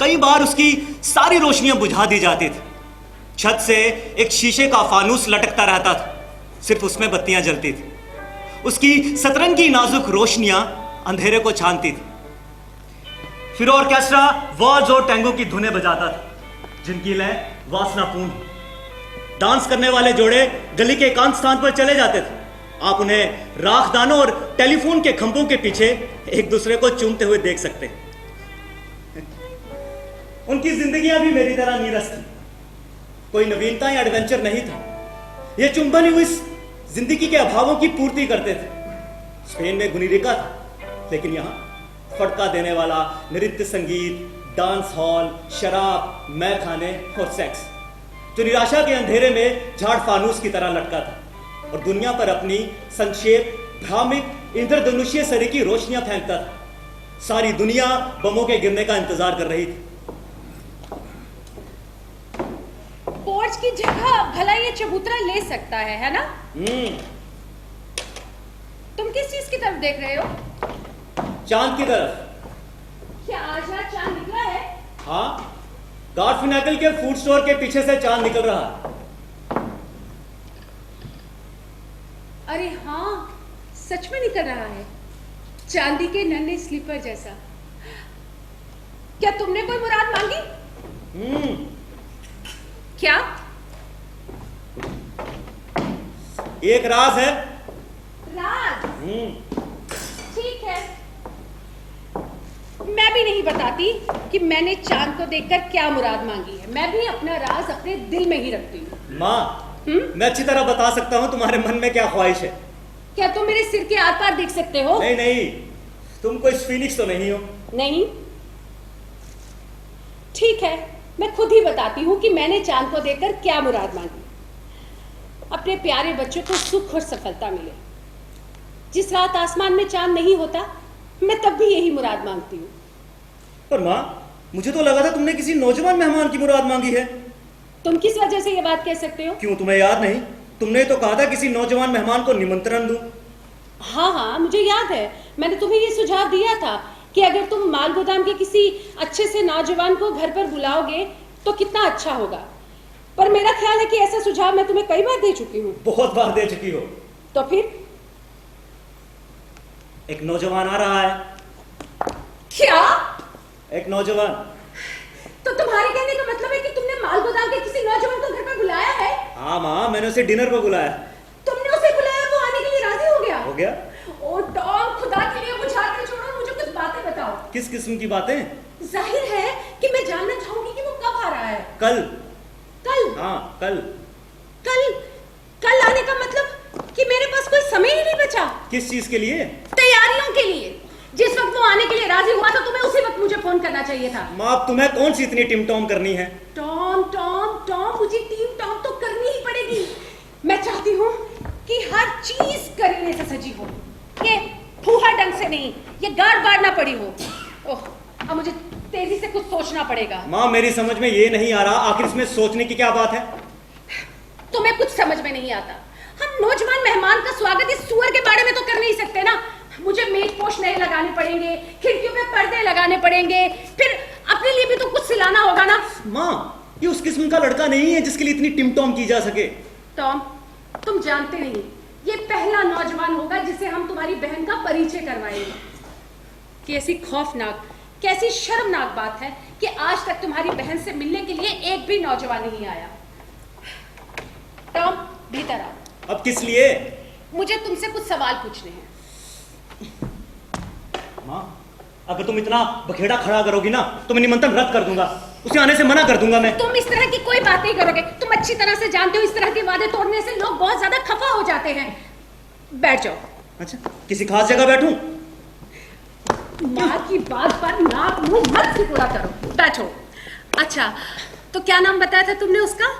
कई बार उसकी सारी रोशनियां बुझा दी जाती थी। छत से एक शीशे का फानूस लटकता रहता था, सिर्फ उसमें बत्तियां जलती थी। उसकी सतरंगी नाजुक रोशनियां अंधेरे को छानती थी। फिर ऑर्केस्ट्रा वॉल्स और टैंगो की धुनें बजाता था, जिनकी लय वासनापूर्ण। डांस करने वाले जोड़े गली के एकांत स्थान पर चले जाते थे। आप उन्हें राखदानों और टेलीफोन के खंभों के पीछे एक दूसरे को चूमते हुए देख सकते हैं। उनकी जिंदगियां भी मेरी तरह नीरस थी। कोई नवीनता या एडवेंचर नहीं था। ये चुंबन ही इस जिंदगी के अभावों की पूर्ति करते थे। स्पेन में गुनीरिका था, लेकिन यहाँ फटका देने वाला नृत्य संगीत, डांस हॉल, शराब, मैखाने और सेक्स, जो निराशा के अंधेरे में झाड़ फानूस की तरह लटका था और दुनिया पर अपनी संक्षेप, भ्रामिक, इंद्रधनुषीय सरी की रोशनियां फेंकता था। सारी दुनिया बमों के गिरने का इंतजार कर रही थी। बोर्ड सूरज की जगह भला ये चबूतरा ले सकता है ना? तुम किस चीज की तरफ देख रहे हो? चांद की तरफ। क्या आज रात चांद निकला है? हाँ, गार्डफिनाकल के फूड स्टोर के पीछे से चांद निकल रहा है। अरे हाँ, सच में निकल रहा है, चांदी के नन्हे स्लीपर जैसा। क्या तुमने कोई मुराद मांगी? क्या? एक राज है। राज? ठीक है, मैं भी नहीं बताती कि मैंने चांद को देखकर क्या मुराद मांगी है। मैं भी अपना राज अपने दिल में ही रखती हूँ। माँ, मैं अच्छी तरह बता सकता हूँ तुम्हारे मन में क्या ख्वाहिश है। क्या तुम मेरे सिर के आर पार देख सकते हो? नहीं नहीं, तुम कोई स्फीनिक्स तो नहीं हो। नहीं? ठीक है, मैं खुद ही बताती हूँ कि मैंने चांद को देखकर क्या मुराद मांगी। अपने प्यारे बच्चों को सुख और सफलता मिले। जिस रात आसमान में चांद नहीं होता, मैं तब भी यही मुराद मांगती हूँ। पर माँ, मुझे तो लगा था तुमने किसी नौजवान मेहमान की मुराद मांगी है। तुम किस वजह से ये बात कह सकते हो? क्यों, तुम्हें याद नहीं? तुमने तो कहा था किसी नौजवान मेहमान को निमंत्रण दूं। हाँ, मुझे याद है। मैंने तुम्हें ये सुझाव दिया था कि अगर तुम माल गोदाम के किसी अच्छे से नौजवान को घर पर बुलाओगे तो कितना अच्छा होगा। पर मेरा ख्याल है कि ऐसा सुझाव मैं तुम्हें कई बार दे चुकी हूँ। बहुत बार दे चुकी हो। तो फिर? एक नौजवान आ रहा है। क्या? एक नौजवान। तो तुम्हारे कहने का मतलब है कि तुमने माल गोदाम के किसी नौजवान को घर पर बुलाया है? हाँ माँ, मैंने उसे डिनर पर बुलाया। तुमने उसे बुलाया, वो आने के लिए राजी हो गया? हो गया। ओ टॉम, खुदा के लिए बुझा कर छोड़ो, मुझे कुछ बातें बताओ। किस किस्म की बातें? जाहिर है कि मैं जानना चाहूंगी कि वो कब आ रहा है। कल। कल? हाँ, कल। कल आने का मतलब कि मेरे पास कोई समय ही नहीं बचा। किस चीज के लिए? तैयारियों के लिए। जिस वक्त वो आने के लिए राजी हुआ था, तुम्हें उसी वक्त मुझे फोन करना चाहिए था। माँ, तुम्हें कौन सी इतनी टिमटॉम करनी है? टॉम, मुझे टीम टॉम तो करनी ही पड़ेगी। मैं चाहती हूँ कि हर चीज करीने से सजी हो, ये फूहा ढंग से नहीं, ये गाड़ ना पड़ी हो। ओह, अब मुझे तेजी से कुछ सोचना पड़ेगा। माँ, मेरी समझ में ये नहीं आ रहा, आखिर इसमें सोचने की क्या बात है? तुम्हें कुछ समझ में नहीं आता। हम नौजवान मेहमान का स्वागत इस सुअर के बाड़े में तो कर नहीं सकते ना। मुझे मेज पोश नए लगाने पड़ेंगे, खिड़कियों पे पर्दे लगाने पड़ेंगे, फिर अपने लिए भी तो कुछ सिलाना होगा ना। माँ, ये उस किस्म का लड़का नहीं है जिसके लिए इतनी टिमटॉम की जा सके। टॉम, तुम जानते नहीं, ये पहला नौजवान होगा जिसे हम तुम्हारी बहन का परिचय करवाएंगे। कैसी खौफनाक, कैसी शर्मनाक बात है कि आज तक तुम्हारी बहन से मिलने के लिए एक भी नौजवान नहीं आया। टॉम, भीतर आओ। अब किस लिए? मुझे तुमसे कुछ सवाल पूछने हैं। माँ, अगर तुम इतना बखेड़ा खड़ा करोगी ना तो मैं निमंत्रण रद्द कर दूंगा, उसे आने से मना कर दूंगा मैं। तुम इस तरह की कोई बात नहीं करोगे। तुम अच्छी तरह से जानते हो इस तरह के वादे तोड़ने से लोग बहुत ज्यादा खफा हो जाते हैं। बैठ जाओ। अच्छा, किसी खास जगह बैठूं? माँ की बात पर नाक मुंह मत सिकुड़ा करो। बैठो। अच्छा, तो क्या नाम बताया था तुमने उसका?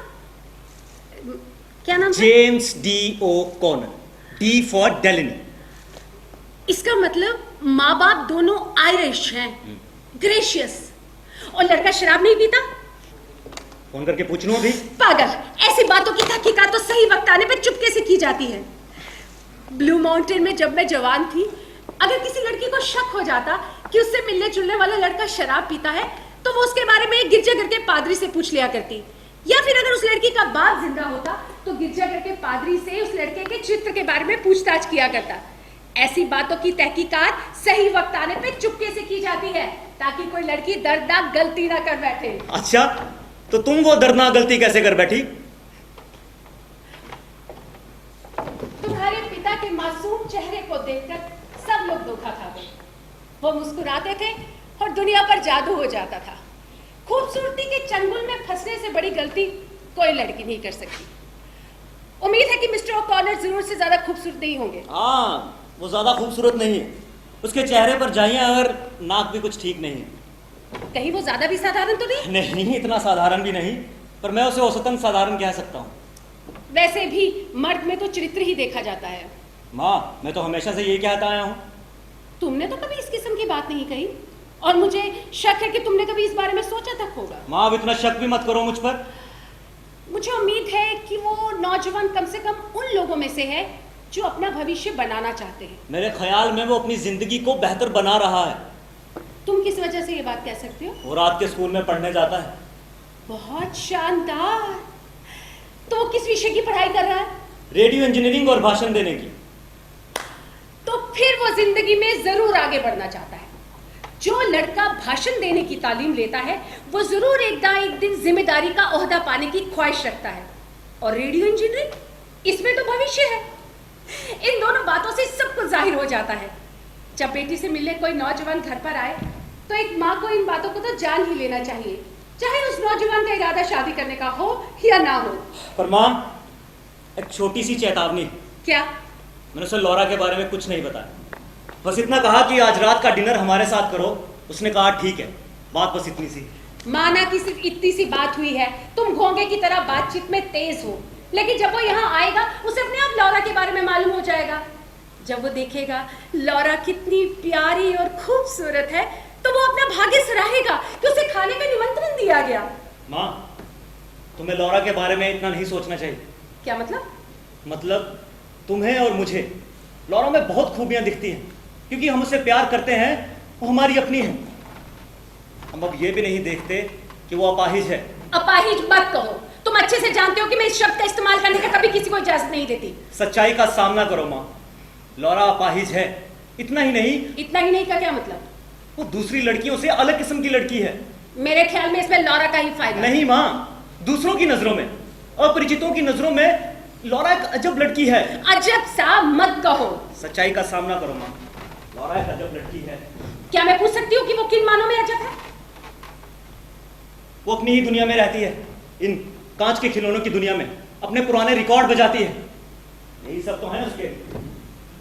क्या नाम? James D O Connor. D for Delaney. इसका मतलब माँ बाप दोनों आयरिश हैं, ग्रेशियस। और लड़का शराब नहीं पीता? फोन करके पूछ लूं अभी? पागल, ऐसी बातों की तहकीकात तो सही वक्त आने पे चुपके से की जाती है। ब्लू माउंटेन में जब मैं जवान थी, अगर किसी लड़की को शक हो जाता कि उससे मिलने जुलने वाला लड़का शराब पीता है, तो वो उसके बारे में गिरजाघर के पादरी से पूछ लिया करती। या फिर अगर उस लड़की का बाप जिंदा होता तो गिरजाघर के पादरी से उस लड़के के चित्र के बारे में पूछताछ किया करता। ऐसी बातों की तहकीकात सही वक्त आने पे चुपके से की जाती है, ताकि कोई लड़की दर्दनाक गलती ना कर बैठे। अच्छा, तो तुम वो दर्दनाक गलती कैसे कर बैठी? तुम्हारे पिता के मासूम चेहरे को देखकर सब लोग धोखा खा गए। वो मुस्कुराते थे और दुनिया पर जादू हो जाता था। खूबसूरती के चंगुल में फंसने से बड़ी गलती कोई लड़की नहीं कर सकती। उम्मीद है कि मिस्टर ओकॉनर जरूर से ज्यादा खूबसूरत नहीं होंगे। हाँ, वो ज्यादा खूबसूरत नहीं है। उसके चेहरे पर जाइयां और नाक भी कुछ ठीक नहीं है। कहीं वो ज्यादा भी साधारण तो नहीं? नहीं, इतना साधारण भी नहीं, पर मैं उसे औसतन साधारण कह सकता हूँ। वैसे भी मर्द में तो चरित्र ही देखा जाता है। माँ, मैं तो हमेशा से यही कहता आया हूँ। तुमने तो कभी इस किस्म की बात नहीं कही, और मुझे शक है कि तुमने कभी इस बारे में सोचा तक होगा। माँ, अब इतना शक भी मत करो मुझ पर। मुझे उम्मीद है कि वो नौजवान कम से कम उन लोगों में से है जो अपना भविष्य बनाना चाहते हैं। मेरे ख्याल में वो अपनी जिंदगी को बेहतर बना रहा है। तुम किस वजह से ये बात कह सकते हो? वो रात के स्कूल में पढ़ने जाता है। बहुत शानदार। तो वो किस विषय की पढ़ाई कर रहा है? रेडियो इंजीनियरिंग और भाषण देने की। तो फिर वो जिंदगी में जरूर आगे बढ़ना चाहता है। जो लड़का भाषण देने की तालीम लेता है वो जरूर एक दिन जिम्मेदारी का ओहदा पाने की ख्वाहिश रखता है। और रेडियो इंजीनियरिंग, इसमें तो भविष्य है। इन दोनों बातों से सब कुछ जाहिर हो जाता है। जब बेटी से मिलने कोई नौजवान घर पर आए तो एक माँ को इन बातों को तो जान ही लेना चाहिए, चाहे उस नौजवान का इरादा शादी करने का हो या ना हो। पर माँ, एक छोटी सी चेतावनी। क्या? मैंने उसे लौरा के बारे में कुछ नहीं बताया, बस इतना कहा कि आज रात का डिनर हमारे साथ करो। उसने कहा ठीक है, बात बस इतनी सी। माना कि सिर्फ इतनी सी बात हुई है, तुम घोंगे की तरह बातचीत में तेज हो, लेकिन जब वो यहाँ आएगा उसे अपने आप लौरा के बारे में मालूम हो जाएगा। जब वो देखेगा लौरा कितनी प्यारी और खूबसूरत है तो वो अपना भाग्य सराहेगा कि उसे खाने का निमंत्रण दिया गया। माँ, तुम्हें लौरा के बारे में इतना नहीं सोचना चाहिए। क्या मतलब? मतलब तुम्हें और मुझे लौरा में बहुत खूबियां दिखती हैं, क्योंकि हम उसे प्यार करते हैं, वो हमारी अपनी है। हम अब ये भी नहीं देखते कि वो अपाहिज है। अपाहिज मत कहो, तुम अच्छे से जानते हो कि मैं इस शब्द का इस्तेमाल करने का कभी किसी को इजाजत नहीं देती। सच्चाई का सामना करो माँ, लौरा अपाहिज है। इतना ही नहीं। इतना ही नहीं का क्या मतलब? वो दूसरी लड़कियों से अलग किस्म की लड़की है। मेरे ख्याल में इसमें लौरा का ही फायदा नहीं माँ, दूसरों की नजरों में, अपरिचितों की नजरों में लौरा एक अजब लड़की है। अजब सा मत कहो। सच्चाई का सामना करो माँ, लौरा एक अजब लड़की है। क्या मैं पूछ सकती हूँ कि वो किन मानों में अजब है? वो अपनी ही दुनिया में रहती है, इन कांच के खिलौनों की दुनिया में अपने पुराने रिकॉर्ड बजाती है। यही सब तो है उसके।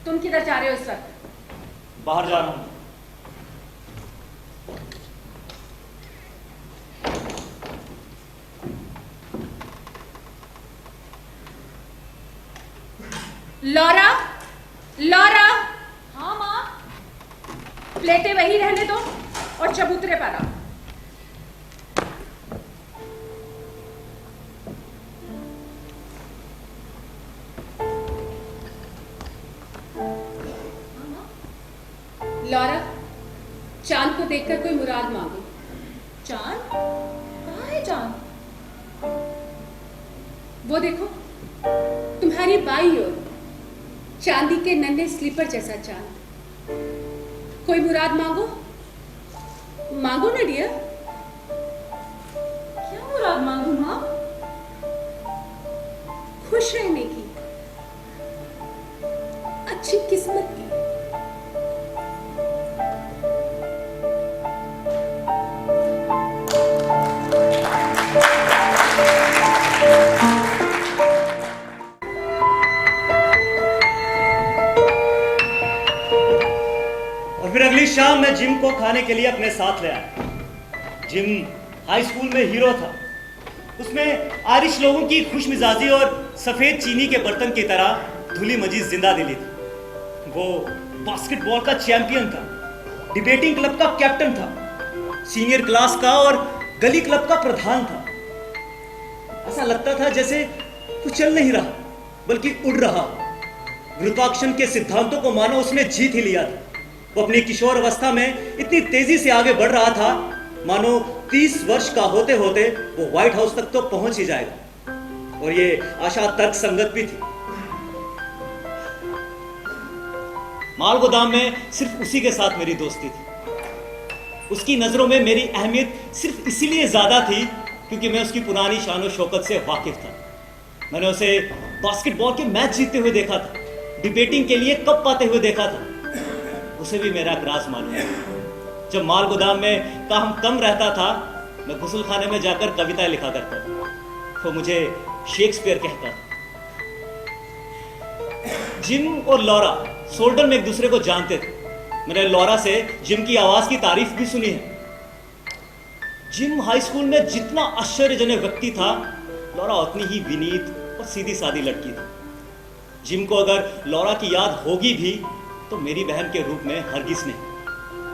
तुम किधर जा रहे हो इस वक्त? बाहर जा रहा हूं। लौरा, लौरा। हाँ माँ। प्लेटें वही रहने दो और चबूतरे पर आओ। लौरा, चांद को देखकर कोई मुराद मांगो। चांद? कहाँ है चांद? वो देखो, तुम्हारी बाईं ओर चांदी के नन्हे स्लीपर जैसा चांद। कोई मुराद मांगो, मांगो ना डियर। क्या मुराद मांगू माँ? खुश रहने की, अच्छी किस्मत की। फिर अगली शाम मैं जिम को खाने के लिए अपने साथ ले आया। जिम हाई स्कूल में हीरो था। उसमें आयरिश लोगों की खुशमिजाजी और सफेद चीनी के बर्तन की तरह धुली मजीद जिंदा दिली थी। वो बास्केटबॉल का चैंपियन था, डिबेटिंग क्लब का कैप्टन था, सीनियर क्लास का और गली क्लब का प्रधान था। ऐसा लगता था जैसे वो चल नहीं रहा बल्कि उड़ रहा। गुरुत्वाकर्षण के सिद्धांतों को मानो उसने जीत ही लिया था। वो अपनी किशोर अवस्था में इतनी तेजी से आगे बढ़ रहा था मानो 30 वर्ष का होते होते वो व्हाइट हाउस तक तो पहुंच ही जाएगा। और ये आशा तर्क संगत भी थी। माल गोदाम में सिर्फ उसी के साथ मेरी दोस्ती थी। उसकी नजरों में मेरी अहमियत सिर्फ इसीलिए ज्यादा थी क्योंकि मैं उसकी पुरानी शान शौकत से वाकिफ था। मैंने उसे बास्केटबॉल के मैच जीतते हुए देखा था, डिबेटिंग के लिए कप पाते हुए देखा था। उसे भी मेरा राज मालूम है। जब माल गोदाम में काम कम रहता था, मैं गुस्ल खाने में जाकर कविताएं लिखा करता था। वो मुझे शेक्सपियर कहता था। जिम और लौरा सोल्डर में एक दूसरे को जानते थे। मैंने लौरा से जिम की आवाज की तारीफ भी सुनी है। जिम हाई स्कूल में जितना आश्चर्यजनक व्यक्ति था, लौरा उतनी ही विनीत और सीधी सादी लड़की थी। जिम को अगर लौरा की याद होगी भी तो मेरी बहन के रूप में हरगिज नहीं।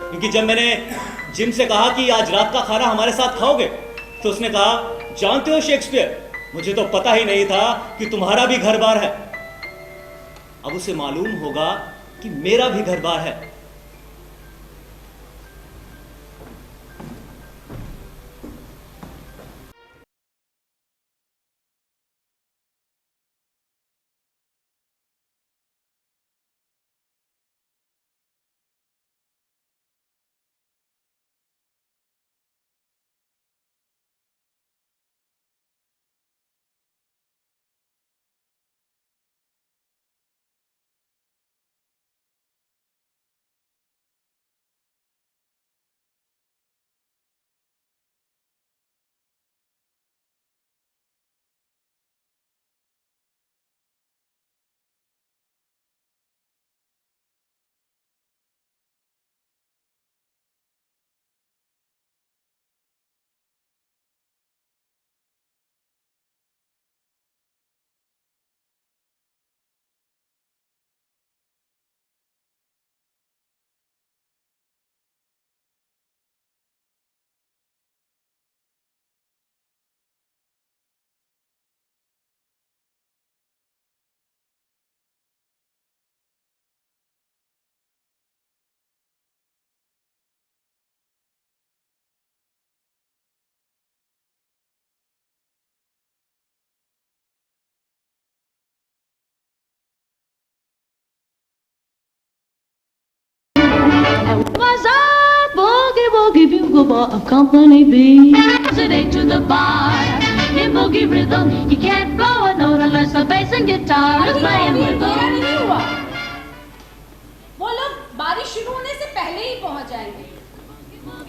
क्योंकि जब मैंने जिम से कहा कि आज रात का खाना हमारे साथ खाओगे तो उसने कहा, जानते हो शेक्सपियर, मुझे तो पता ही नहीं था कि तुम्हारा भी घर बार है। अब उसे मालूम होगा कि मेरा भी घर बार है। Was a boogie woogie bugle boy of Company B. Sitting to the bar in boogie rhythm. He can't blow a note unless the bass and guitar is playing with there him. नहीं हुआ। वो लोग बारिश शुरू होने से पहले ही पहुंच जाएंगे।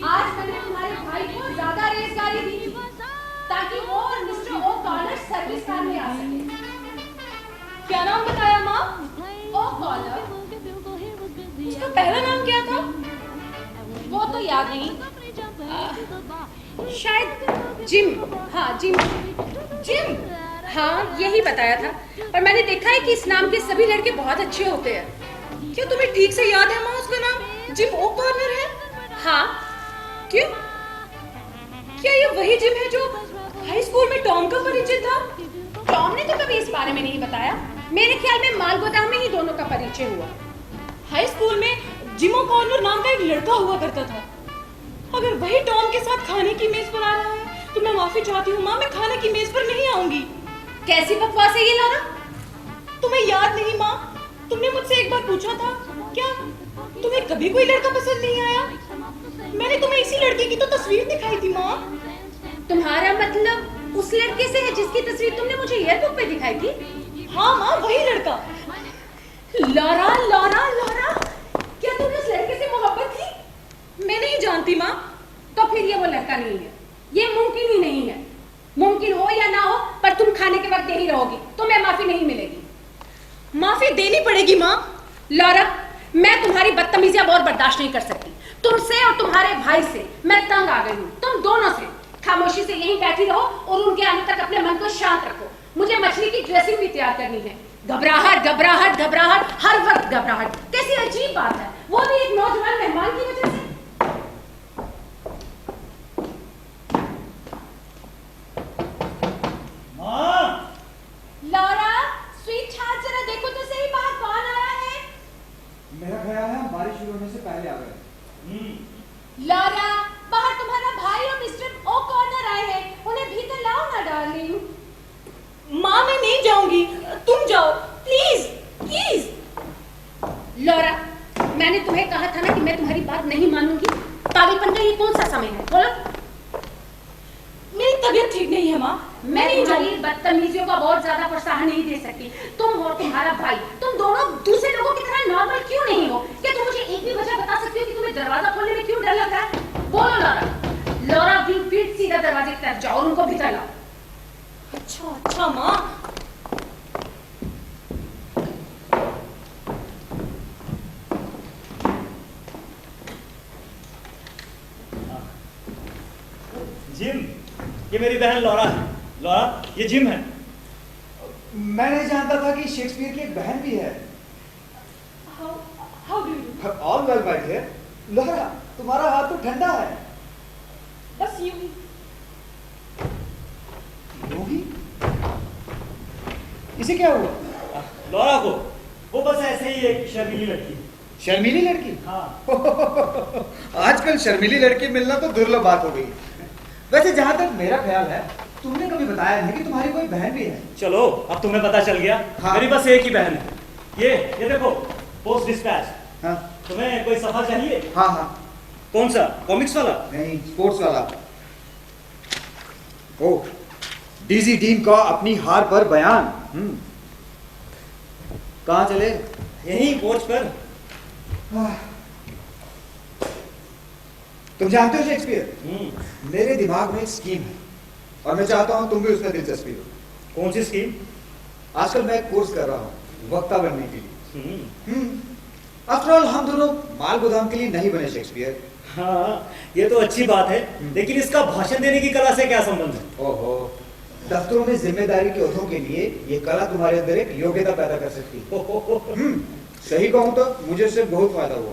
आज मैंने तुम्हारे भाई को ज्यादा रेज़गारी दी थी ताकि वो और मिस्टर ओ'कॉनर सर्विस कार में आ सके। क्या नाम बताया माँ? ओ'कॉनर। उसका पहला नाम क्या था? वो तो याद नहीं। शायद जिम। हाँ जिम। जिम। हाँ यही बताया था। पर मैंने देखा है कि इस नाम के सभी लड़के बहुत अच्छे होते हैं। क्या तुम्हें ठीक से याद है माँ उसका नाम जिम ओ'कॉनर है? हाँ क्यों? क्या ये वही जिम है जो हाई स्कूल में टॉम का परिचित था? टॉम ने तो कभी इस बारे में नहीं बताया। मेरे ख्याल में मालगोदाम में ही दोनों का परिचय हुआ। हाई स्कूल में जिम ओ'कॉनर नाम का एक लड़का हुआ करता था। अगर वही टॉम के साथ खाने की मेज पर आ रहा है तो मैं माफी चाहती हूँ माँ, मैं खाने की मेज पर नहीं आऊंगी। कैसी बकवास है ये लौरा? तुम्हें याद नहीं माँ, तुमने मुझसे एक बार पूछा था क्या तुम्हें कभी कोई लड़का पसंद नहीं आया? मैंने तुम्हें इसी लड़के की तो तस्वीर दिखाई थी माँ। तुम्हारा मतलब उस लड़के से है जिसकी तस्वीर तुमने मुझे एयरपोर्ट पे दिखाई थी? हाँ माँ वही लड़का। लौरा लौरा लौरा, क्या तुम्हें उस लड़के से मोहब्बत थी? मैं नहीं जानती माँ। तो फिर ये वो लड़का नहीं है। ये मुमकिन ही नहीं है। मुमकिन हो या ना हो पर तुम खाने के वक्त यही रहोगी, तुम्हें माफी नहीं मिलेगी। माफी देनी पड़ेगी माँ। लौरा, मैं तुम्हारी बदतमीजियां और बर्दाश्त नहीं कर सकती। तुमसे और तुम्हारे भाई से मैं तंग आ गई हूँ। तुम दोनों से खामोशी से यहीं बैठी रहो और उनके आने तक अपने मन को शांत रखो। मुझे मछली की ड्रेसिंग भी तैयार करनी है। घबराहट घबराहट घबराहट, हर वक्त घबराहट। कैसी अजीब बात है, वो भी एक नौजवान मेहमान की वजह से। लौरा, स्वीट हार्ट, जरा देखो तो सही बाहर कौन आया है। मेरा ख्याल है हम बारिश शुरू होने से पहले आ गए। लौरा, बाहर तुम्हारा भाई और मिस्टर ओ'कॉनर आए हैं, उन्हें भीतर लाओ ना डार्लिंग। माँ मैं नहीं जाऊंगी, तुम जाओ प्लीज प्लीज। लौरा, मैंने तुम्हें कहा था ना कि मैं तुम्हारी बात नहीं मानूंगी। पागलपन का ये कौन सा समय है, बोलो। मेरी तबीयत ठीक नहीं है माँ, मैं तुम्हारी बदतमीजियों का बहुत ज्यादा प्रोत्साहन नहीं दे सकती। तुम और तुम्हारा भाई, तुम दोनों दूसरे लोगों की तरह नॉर्मल क्यों नहीं हो? क्या तुम मुझे एक भी वजह बता सकती हो कि तुम्हें दरवाजा खोलने में क्यों डर लग रहा है? बोलो लौरा। लौरा, 20 फीट सीधा दरवाजे की तरफ जाओ और उनको भीतर लाओ। अच्छा अच्छा माँ। जिम, ये मेरी बहन लौरा है। लौरा, ये जिम है। मैं नहीं जानता था कि शेक्सपियर की एक बहन भी है। How do you do? All well my dear. Laura, तुम्हारा हाथ तो ठंडा है। बस यूं ही। यूं ही? इसे क्या हुआ? लौरा को, वो बस ऐसे ही एक शर्मीली लड़की। शर्मीली लड़की? हाँ। आजकल शर्मीली लड़की मिलना तो दुर्लभ बात हो गई। वैसे जहां तक मेरा ख्याल है, तुमने कभी बताया नहीं कि तुम्हारी कोई बहन भी है। चलो अब तुम्हें पता चल गया। हाँ। मेरी बस एक ही बहन है। ये देखो, पोस्ट डिस्पैच। हाँ तुम्हें कोई सफा चाहिए? हाँ हाँ। कौन सा, कॉमिक्स वाला? नहीं, स्पोर्ट्स वाला। ओ, डीजी डीन का अपनी हार पर बयान। कहाँ चले? यहीं पोर्च पर। तुम जानते हो शेक्सपियर, मेरे दिमाग में एक स्कीम है और मैं चाहता हूं तुम भी उसमें दिलचस्पी हो। कौन सी स्कीम? आजकल मैं एक कोर्स कर रहा हूं वक्ता बनने के लिए। आफ्टर ऑल हम दोनों माल गोदाम के लिए नहीं बने शेक्सपियर। हाँ, ये तो अच्छी बात है, लेकिन इसका भाषण देने की कला से क्या संबंध है? ओहो, दफ्तरों में जिम्मेदारी के ओहदों के लिए ये कला तुम्हारे अंदर एक योग्यता पैदा कर सकती है। सही कहूं तो मुझे इससे बहुत फायदा हुआ।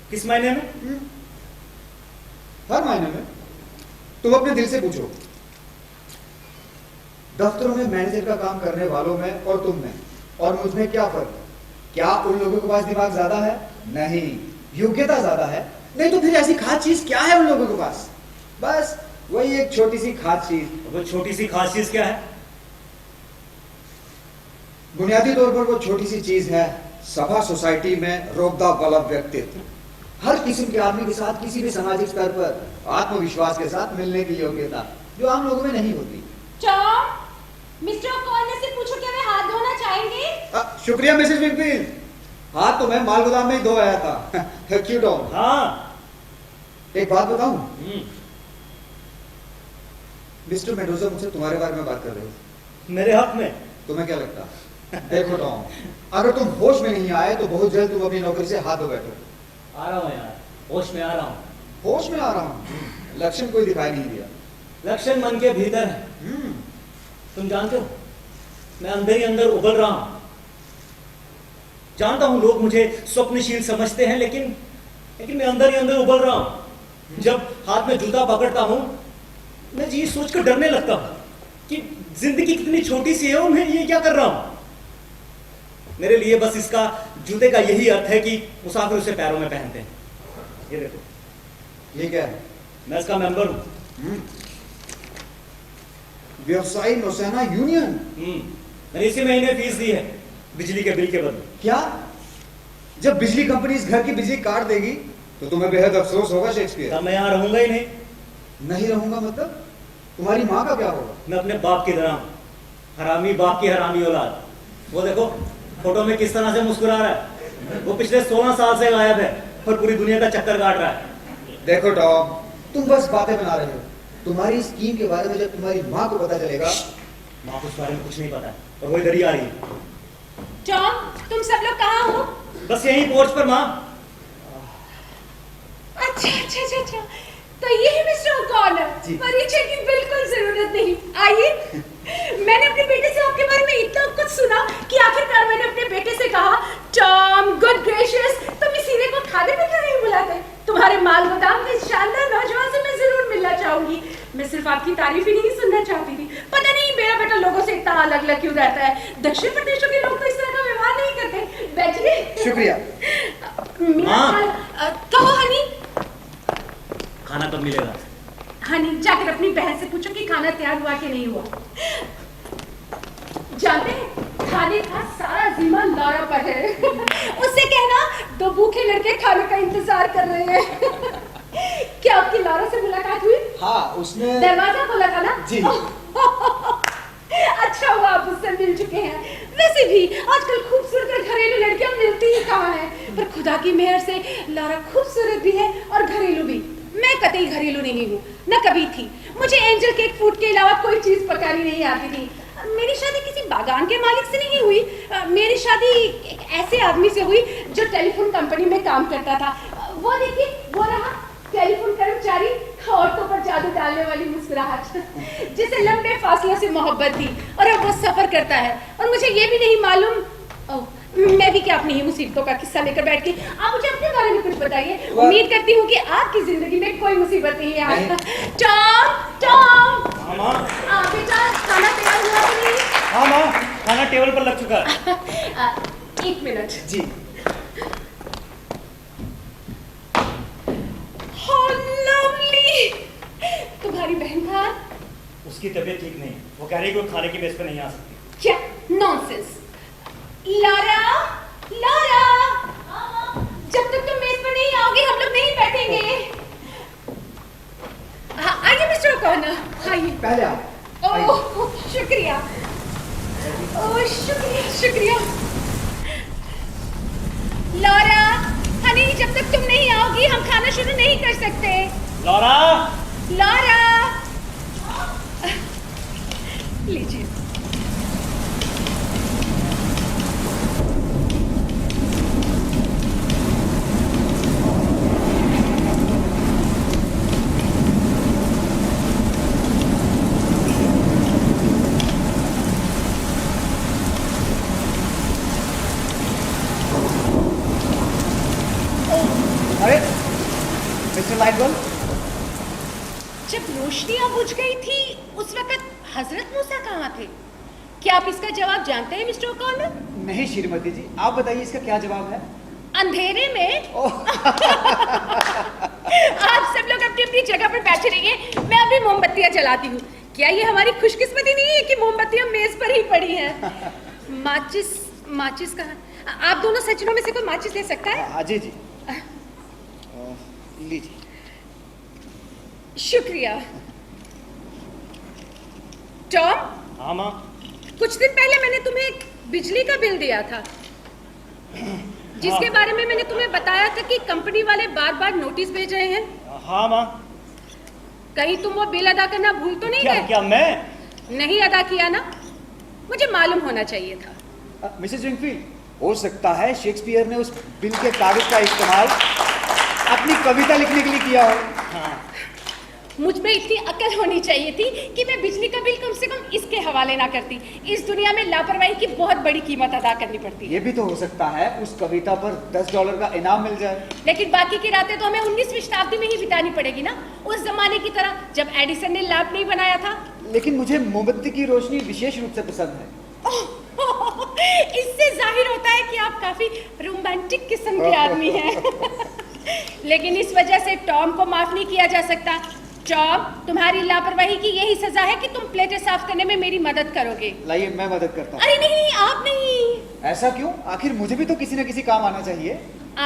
किस मायने में? हर मायने में। तुम अपने दिल से पूछो, दफ्तरों में मैनेजर का काम करने वालों में और तुम में और मुझ में क्या फर्क है? क्या उन लोगों के पास दिमाग ज्यादा है? नहीं, योग्यता ज्यादा है। नहीं तो फिर ऐसी खास चीज क्या है उन लोगों के पास? बस वही एक छोटी सी खास चीज। वो छोटी सी खास चीज क्या है? बुनियादी तौर पर वो छोटी सी चीज है सभा सोसाइटी में रोबदा वाला व्यक्तित्व। हर किस्म के आदमी के साथ किसी भी सामाजिक स्तर पर आत्मविश्वास के साथ मिलने की योग्यता, जो आम लोगों में नहीं होती। मिस्टर ओकॉनर से पूछो क्या वे हाथ धोना चाहेंगे? शुक्रिया मिसेस विंकफील्ड। हाथ तो मैं माल गोदाम में ही धो आया था। क्यों डॉन? हाँ। एक बात बताऊं? मिस्टर मेडोजा मुझसे तुम्हारे बारे में बात कर रहे हो। मेरे हक में? तुम्हें क्या लगता? देखो टॉम, अगर तुम होश में नहीं आए तो बहुत जल्द तुम अपनी नौकरी से हाथ धो बैठो। आ रहा हूँ यार, होश में आ रहा हूँ। होश में आ रहा हूँ? लक्षण कोई दिखाई नहीं दिया। लक्षण मन के भीतर है। तुम जानते हो, मैं अंदर ही अंदर उबल रहा हूं। जानता हूं लोग मुझे स्वप्नशील समझते हैं, लेकिन मैं अंदर ही अंदर उबल रहा हूं। जब हाथ में जूता पकड़ता हूं, मैं ये सोचकर डरने लगता हूं कि जिंदगी कितनी छोटी सी है और मैं ये क्या कर रहा हूं। मेरे लिए बस इसका, जूते का यही अर्थ है कि मुसाफिर उसे पैरों में पहनते हैं। ये देखो, ये क्या है? मैं इसका मेंबर हूं। व्यवसायी नौसेना यूनियन। मैंने इसी महीने फीस दी है बिजली के बिल के बदले। क्या? जब बिजली कंपनी इस घर की बिजली काट देगी तो तुम्हें बेहद अफसोस होगा शेक्सपियर। तब मैं यहाँ रहूंगा ही नहीं। नहीं रहूंगा मतलब? तुम्हारी माँ का क्या होगा? मैं अपने बाप की तरह, हरामी बाप की हरामी औलाद। वो देखो फोटो में किस तरह से मुस्कुरा रहा है। वो पिछले 16 साल से गायब है और पूरी दुनिया का चक्कर काट रहा है। देखो टॉम, तुम बस बातें बना रहे हो। तुम्हारी स्कीम के बारे में जब तुम्हारी माँ को पता चलेगा। माँ को इस बारे में कुछ नहीं पता है और वो इधर ही आ रही है। टॉम, तुम सब लोग कहाँ हो? बस यहीं पोर्च पर माँ। अच्छा। तो ये है मिस्टर ओकॉनर। परिचय की बिल्कुल जरूरत नहीं। आइए। मैंने अपने बेटे से आपके बारे में इतना कुछ सुना कि आखिरकार मैंने अपने बेटे से कहा, टॉम, गुड ग्रेशियस, तुम इस हीरे को खाने पे क्यों नहीं बुलाते? तुम्हारे माल गोदाम के शानदार नौजवान से मैं जरूर मिलना चाहूंगी। मैं सिर्फ आपकी तारीफ ही नहीं सुनना चाहती थी। पता नहीं मेरा बेटा लोगों से इतना अलग अलग क्यों रहता है। दक्षिण प्रदेशों के लोग तो इस तरह का व्यवहार नहीं करते। बैठिए। शुक्रिया। कहो हनी, खाना कब मिलेगा? हनी, जाकर अपनी बहन से पूछो कि खाना तैयार हुआ कि नहीं हुआ। जानते हैं, खाने का सारा जिम्मा लौरा पर है। उससे कहना 2 भूखे लड़के खाने का इंतजार कर रहे हैं। क्या आपकी लौरा से मुलाकात हुई? हाँ, उसने दरवाजा खोला था ना? जी। अच्छा हुआ आप उससे मिल चुके हैं। वैसे भी आजकल खूबसूरत घरेलू लड़कियां मिलती ही कहाँ हैं। पर खुदा की मेहर से लौरा खूबसूरत भी है और घरेलू भी। मैं कतई घरेलू नहीं हूँ, न कभी थी। मुझे एंजल केक फूड के अलावा कोई चीज पकानी नहीं आती थी। मेरी शादी किसी बागान के मालिक से नहीं हुई। मेरी शादी एक ऐसे आदमी से हुई जो टेलीफोन कंपनी में काम करता था। वो देखिए, वो रहा टेलीफोन कर्मचारी, औरतों पर जादू डालने वाली मुस्कुराहट, जिसे लंबे फासलों से मोहब्बत थी और अब वो सफर करता है। और मुझे ये भी नहीं मालूम, मैं भी क्या अपनी ही मुसीबतों का किस्सा लेकर बैठ गई। आप मुझे अपने बारे में कुछ बताइए। उम्मीद करती हूँ कि आपकी जिंदगी में कोई मुसीबत नहीं है। टॉम, मामा, बेटा, खाना तैयार हुआ कि नहीं? हाँ माँ, खाना टेबल पर लग चुका है। एक मिनट। जी। How lovely! तुम्हारी बहन कहाँ? उसकी तबीयत ठीक नहीं है, वो कह रही है कि वो खाने की मेज पर नहीं आ सकती। क्या नॉनसेंस! लॉरा, लॉरा, जब तक तुम मेज पर नहीं आओगी हम लोग नहीं बैठेंगे। आइए मिस्टर ओ'कॉनर, आइए। पहले आप। ओह शुक्रिया, ओह शुक्रिया शुक्रिया। लॉरा, हनी जब तक तुम नहीं आओगी हम खाना शुरू नहीं कर सकते। लॉरा! लॉरा, लीजिए। अरे मिस्टर लाइटबल्ब, जब रोशनियां बुझ गई थी उस वक्त हजरत मूसा कहाँ थे? क्या आप इसका जवाब जानते हैं मिस्टर ओ'कॉनर? नहीं श्रीमती जी, आप बताइए इसका क्या जवाब है? अंधेरे में। ओह, आप सब लोग अपनी अपनी जगह पर बैठे रहिए, मैं अभी मोमबत्तियां जलाती हूँ। क्या ये हमारी खुशकिस्मती नहीं है कि मोमबत्तियां मेज पर ही पड़ी हैं? माचिस, माचिस कहाँ? आप दोनों सज्जनों में से कोई माचिस ले सकता है? हाँ जी जी, लीजिए। शुक्रिया। टॉम, हाँ माँ। कुछ दिन पहले मैंने तुम्हें एक बिजली का बिल दिया था, जिसके बारे में मैंने तुम्हें बताया था कि कंपनी वाले बार बार नोटिस भेज रहे हैं। हाँ माँ। कहीं तुम वो बिल अदा करना भूल तो नहीं क्या गए? क्या मैं? नहीं अदा किया ना? मुझे मालूम होना चाहिए था। मिसेस विंगफील्ड, हो सकता है शेक्सपियर ने उस बिल के कागज का इस्तेमाल अपनी कविता लिखने के लिए किया हो। हाँ। मुझ में इतनी अकल होनी चाहिए थी कि मैं बिजली का बिल कम से कम इसके हवाले ना करती। इस दुनिया में लापरवाही की बहुत बड़ी कीमत अदा करनी पड़ती है। ये भी तो हो सकता है उस कविता पर $10 का इनाम मिल जाए। लेकिन बाकी की रातें तो हमें 19वीं शताब्दी में ही बितानी पड़ेगी ना, उस जमाने की तरह जब एडिसन ने लैंप नहीं बनाया था। लेकिन मुझे मोमबत्ती की रोशनी विशेष रूप से पसंद है। इससे जाहिर होता है कि आप काफी रोमांटिक किस्म के आदमी हैं। लेकिन इस वजह से टॉम को माफ नहीं किया जा सकता। टॉम, तुम्हारी लापरवाही की यही सजा है कि तुम प्लेटें साफ करने में मेरी मदद करोगे। लाइए मैं मदद करता हूँ। अरे नहीं, आप नहीं। ऐसा क्यों? आखिर मुझे भी तो किसी न किसी काम आना चाहिए।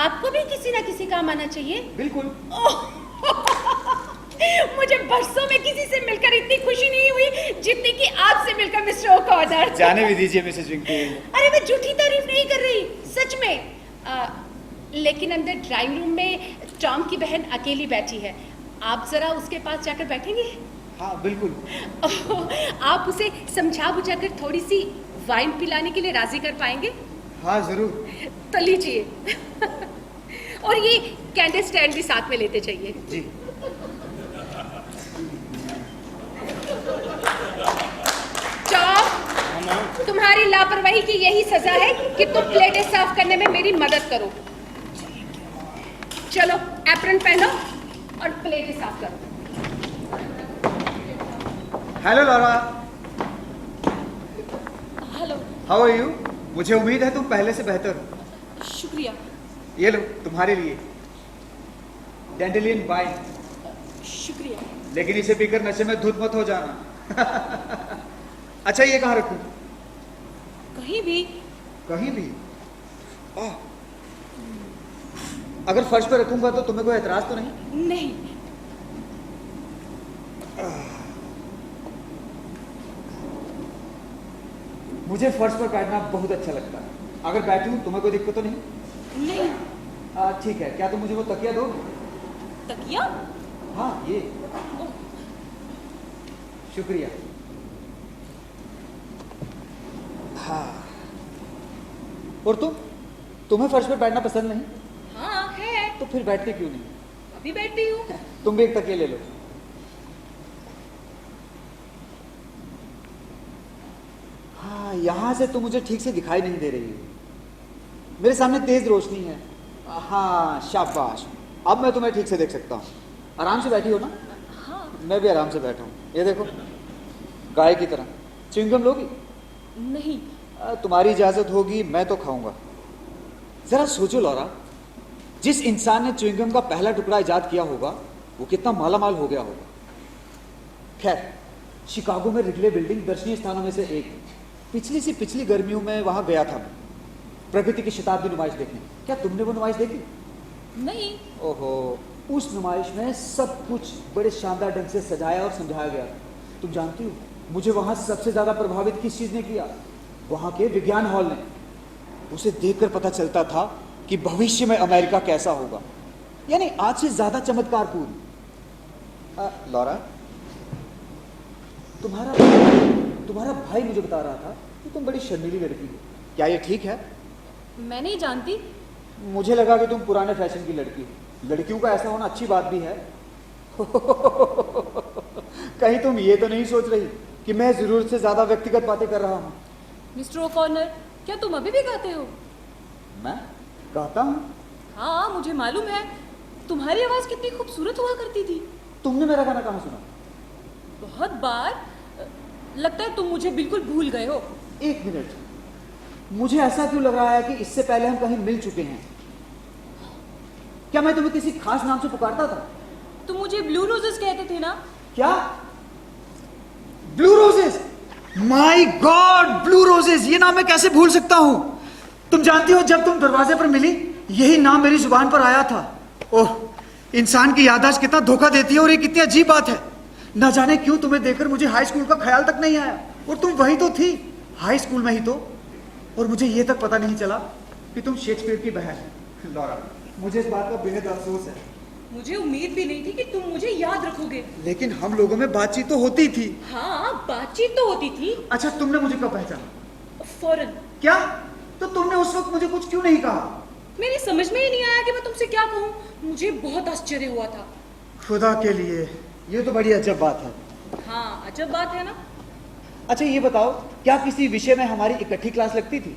आपको भी किसी ना किसी काम आना चाहिए। बिल्कुल। मुझे बरसों में किसी से मिलकर इतनी खुशी नहीं हुई जितनी कि आपसे मिलकर मिस्टर ओ'कॉनर। जाने भी दीजिए मिसेस विंगफील्ड। अरे मैं झूठी तारीफ नहीं कर रही, सच में। लेकिन अंदर ड्राइंग रूम में टॉम की बहन अकेली बैठी है, आप जरा उसके पास जाकर बैठेंगे? हाँ बिल्कुल। आप उसे समझा बुझाकर थोड़ी सी वाइन पिलाने के लिए राजी कर पाएंगे? हाँ जरूर। तो लीजिए। और ये कैंडल स्टैंड भी साथ में लेते चाहिए। जी। टॉम, तुम्हारी लापरवाही की यही सजा है कि तुम प्लेटें साफ करने में मेरी मदद करो। चलो एप्रन पहनो और प्लेटें साफ करो। Hello Laura. Hello. How are you? मुझे उम्मीद है तुम पहले से बेहतर हो। शुक्रिया। ये लो तुम्हारे लिए डैंडेलियन वाइन। शुक्रिया। लेकिन इसे पीकर नशे में धुत मत हो जाना। अच्छा ये कहाँ रखूं? कहीं भी। कहीं भी? ओह, अगर फर्श पर रखूंगा तो तुम्हें कोई एतराज तो नहीं? नहीं। मुझे फर्श पर बैठना बहुत अच्छा लगता है। अगर बैठूं तुम्हें कोई दिक्कत तो नहीं? नहीं। ठीक है, क्या तुम मुझे वो तकिया दोगे? तकिया? हाँ ये। शुक्रिया। हाँ। और तुम्हें फर्श पर बैठना पसंद नहीं? हाँ है। तो फिर बैठते क्यों नहीं? अभी बैठती हूँ। तुम भी एक तकिया ले लो। हाँ, यहाँ से तुम मुझे ठीक से दिखाई नहीं दे रही हो। मेरे सामने तेज रोशनी है। हाँ शाबाश, अब मैं तुम्हें ठीक से देख सकता हूँ। आराम से बैठी हो ना? हाँ। मैं भी आराम से बैठा हूँ। ये देखो, गाय की तरह। च्युइंगम लोगी? नहीं। तुम्हारी इजाजत होगी मैं तो खाऊंगा। जरा सोचो लौरा, जिस इंसान ने च्युइंगम का पहला टुकड़ा इजाद किया होगा वो कितना मालामाल हो गया होगा। खैर, शिकागो में रिगले बिल्डिंग दर्शनीय स्थानों में से एक है। पिछली से पिछली गर्मियों में वहां गया था मैं, प्रगति की शताब्दी नुमाइश देखने। क्या तुमने वो नुमाइश देखी? नहीं। ओहो, उस नुमाइश में सब कुछ बड़े शानदार ढंग से सजाया और समझाया गया था। तुम जानती हो मुझे वहां सबसे ज्यादा प्रभावित किस चीज ने किया? वहां के विज्ञान हॉल ने। उसे देखकर पता चलता था कि भविष्य में अमेरिका कैसा होगा, यानी आज से ज्यादा चमत्कारपूर्ण। लौरा, तुम्हारा भाई मुझे बता रहा था कि तुम बड़ी शर्मीली लड़की हो। क्या ये ठीक है? मैं नहीं जानती। मुझे लगा कि तुम पुराने फैशन की लड़की हो। लड़कियों का ऐसा होना अच्छी बात भी है। कहीं तुम ये तो नहीं सोच रही कि मैं जरूरत से ज्यादा व्यक्तिगत बातें कर रहा हूं? मिस्टर ओकॉर्नर, क्या तुम अभी भी गाते हो? मैं गाता हूं? हाँ, मुझे मालूम है। तुम्हारी आवाज कितनी खूबसूरत हुआ करती थी। तुमने मेरा गाना कहाँ सुना? बहुत बार। लगता है तुम मुझे बिल्कुल भूल गए हो। एक मिनट, मुझे ऐसा क्यों लग रहा है कि इससे पहले हम कहीं मिल चुके हैं। क्या मैं तुम्हें किसी खास नाम से पुकारता था? तुम मुझे ब्लू रोजेस कहते थे ना? क्या? Blue roses? My God, blue roses, ये नाम मैं कैसे भूल सकता हूं? तुम जानती हो जब तुम दरवाजे पर मिली यही नाम मेरी जुबान पर आया था। ओह, इंसान की याददाश्त कितना धोखा देती है, और ये कितनी अजीब बात है। न जाने क्यों तुम्हें देखकर मुझे हाई स्कूल का ख्याल तक नहीं आया, और तुम वही तो थी, हाई स्कूल में ही तो। और मुझे ये तक पता नहीं चला कि तुम शेक्सपियर की बहन है। लौरा, मुझे इस बात का बेहद अफसोस है। मुझे उम्मीद भी नहीं थी कि तुम मुझे याद रखोगे। लेकिन हम लोगों में बातचीत तो होती थी। हाँ, बातचीत तो होती थी। अच्छा, तुमने मुझे कब पहचाना? फौरन। क्या? तो तुमने उस वक्त मुझे कुछ क्यों नहीं कहा? मेरी समझ में ही नहीं आया कि मैं तुमसे क्या कहूँ। मुझे बहुत आश्चर्य हुआ था। खुदा के लिए, ये तो बड़ी अजब बात है। हाँ, अजब बात है ना। अच्छा ये बताओ, क्या किसी विषय में हमारी इकट्ठी क्लास लगती थी?